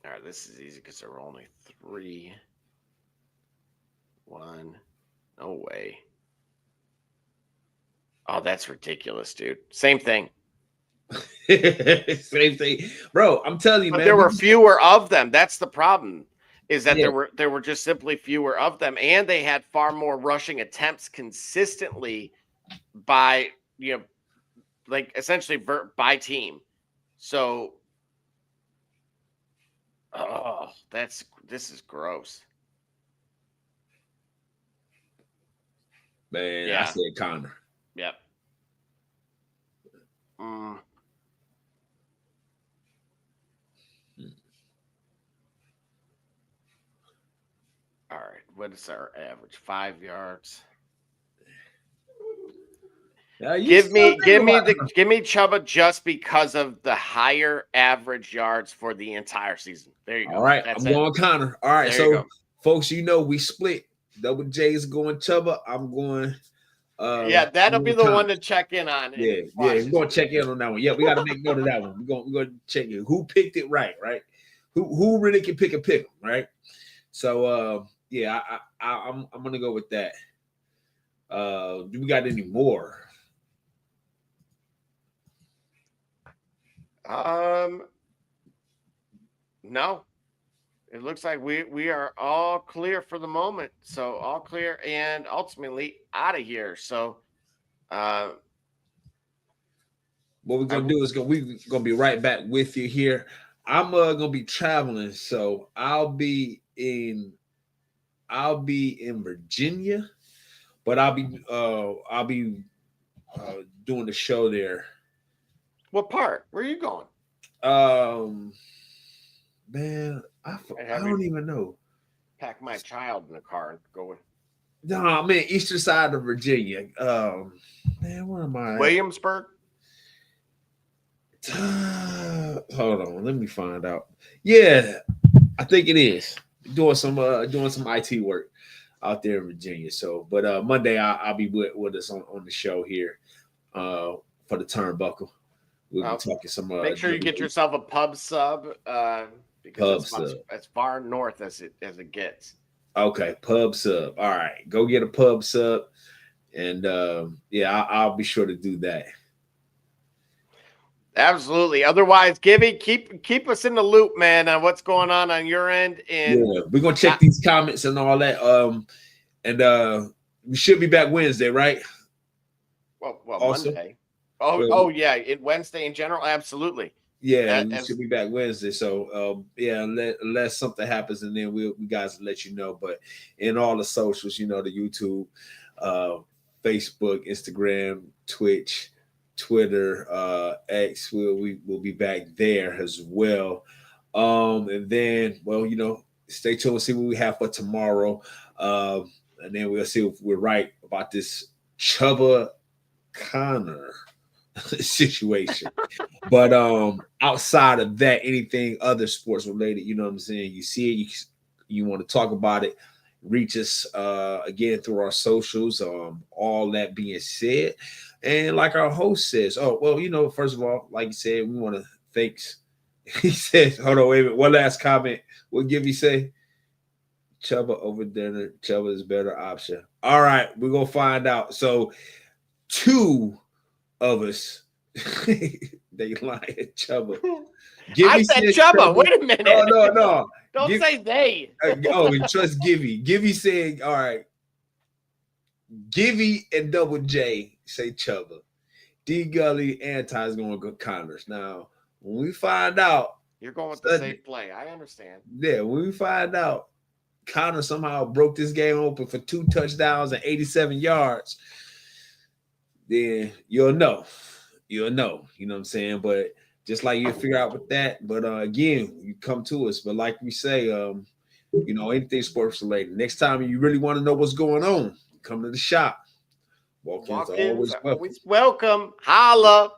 all right, this is easy because there were only 3. 1. No way. Oh, that's ridiculous, dude. Same thing. Same thing. Bro, I'm telling you, but man. There were fewer of them. That's the problem. Is that there were just simply fewer of them, and they had far more rushing attempts consistently by, essentially by team. So this is gross. Man, yeah. I said Connor. Yep. All right. What is our average? 5 yards. Give me Chuba just because of the higher average yards for the entire season. There you go. All right, That's I'm going Connor. All right, so folks, we split. Double J's going Chuba. I'm going. That'll be the one to check in on. Yeah, we're gonna check in on that one. Yeah, we got to make note of that one. We're gonna check in. Who picked it right? Who really can pick 'em, right? So I'm gonna go with that. Do we got any more? No. It looks like we are all clear for the moment. So all clear and ultimately out of here. So what we're gonna do is we're gonna be right back with you here. I'm gonna be traveling, so I'll be in Virginia, but I'll be doing the show there. What part? Where are you going? Man, I don't even know. Pack my child in the car and go with. No, I'm in eastern side of Virginia. Man, where am I? Williamsburg. Hold on, let me find out. Yeah, I think it is. Doing some IT work out there in Virginia. So, but Monday I'll be with us on the show here for the Turnbuckle. We'll be talking some. Make sure you get yourself a pub sub because it's as far north as it gets. Okay, pub sub. All right, go get a pub sub, and I'll be sure to do that. Absolutely. Otherwise, Gibby, keep us in the loop, man, on what's going on your end. And we're gonna check these comments and all that. And we should be back Wednesday, right? Well, Monday. Yeah, Wednesday in general, absolutely. Yeah, we should be back Wednesday. So unless something happens, and then we guys will let you know. But in all the socials, the YouTube, Facebook, Instagram, Twitch, Twitter, X, we will be back there as well. And then, stay tuned and see what we have for tomorrow. And then we'll see if we're right about this Chuba Connor situation. But outside of that, anything other sports related, you know what I'm saying? You see it, you want to talk about it, reach us again through our socials. All that being said, and like our host says, first of all, like you said, we want to thanks. He says, hold on, wait a minute. One last comment. What Gibby say? Chuba over dinner. Chuba is better option. All right, we're gonna find out. So 2 of us, they lying. Chuba. I said Chuba. Wait a minute. No. Don't say they. Trust Gibby. Gibby saying, all right. Gibby and Double J say Chuba. D Gully Anti is going to go Connors. Now, when we find out, you're going with the safe play. I understand. Yeah, when we find out Connor somehow broke this game open for 2 touchdowns and 87 yards, then you'll know. You know what I'm saying? But just like you figure out with that. But again, you come to us. But like we say, anything sports related. Next time you really want to know what's going on, come to the shop. Walk-ins are always welcome. Holla.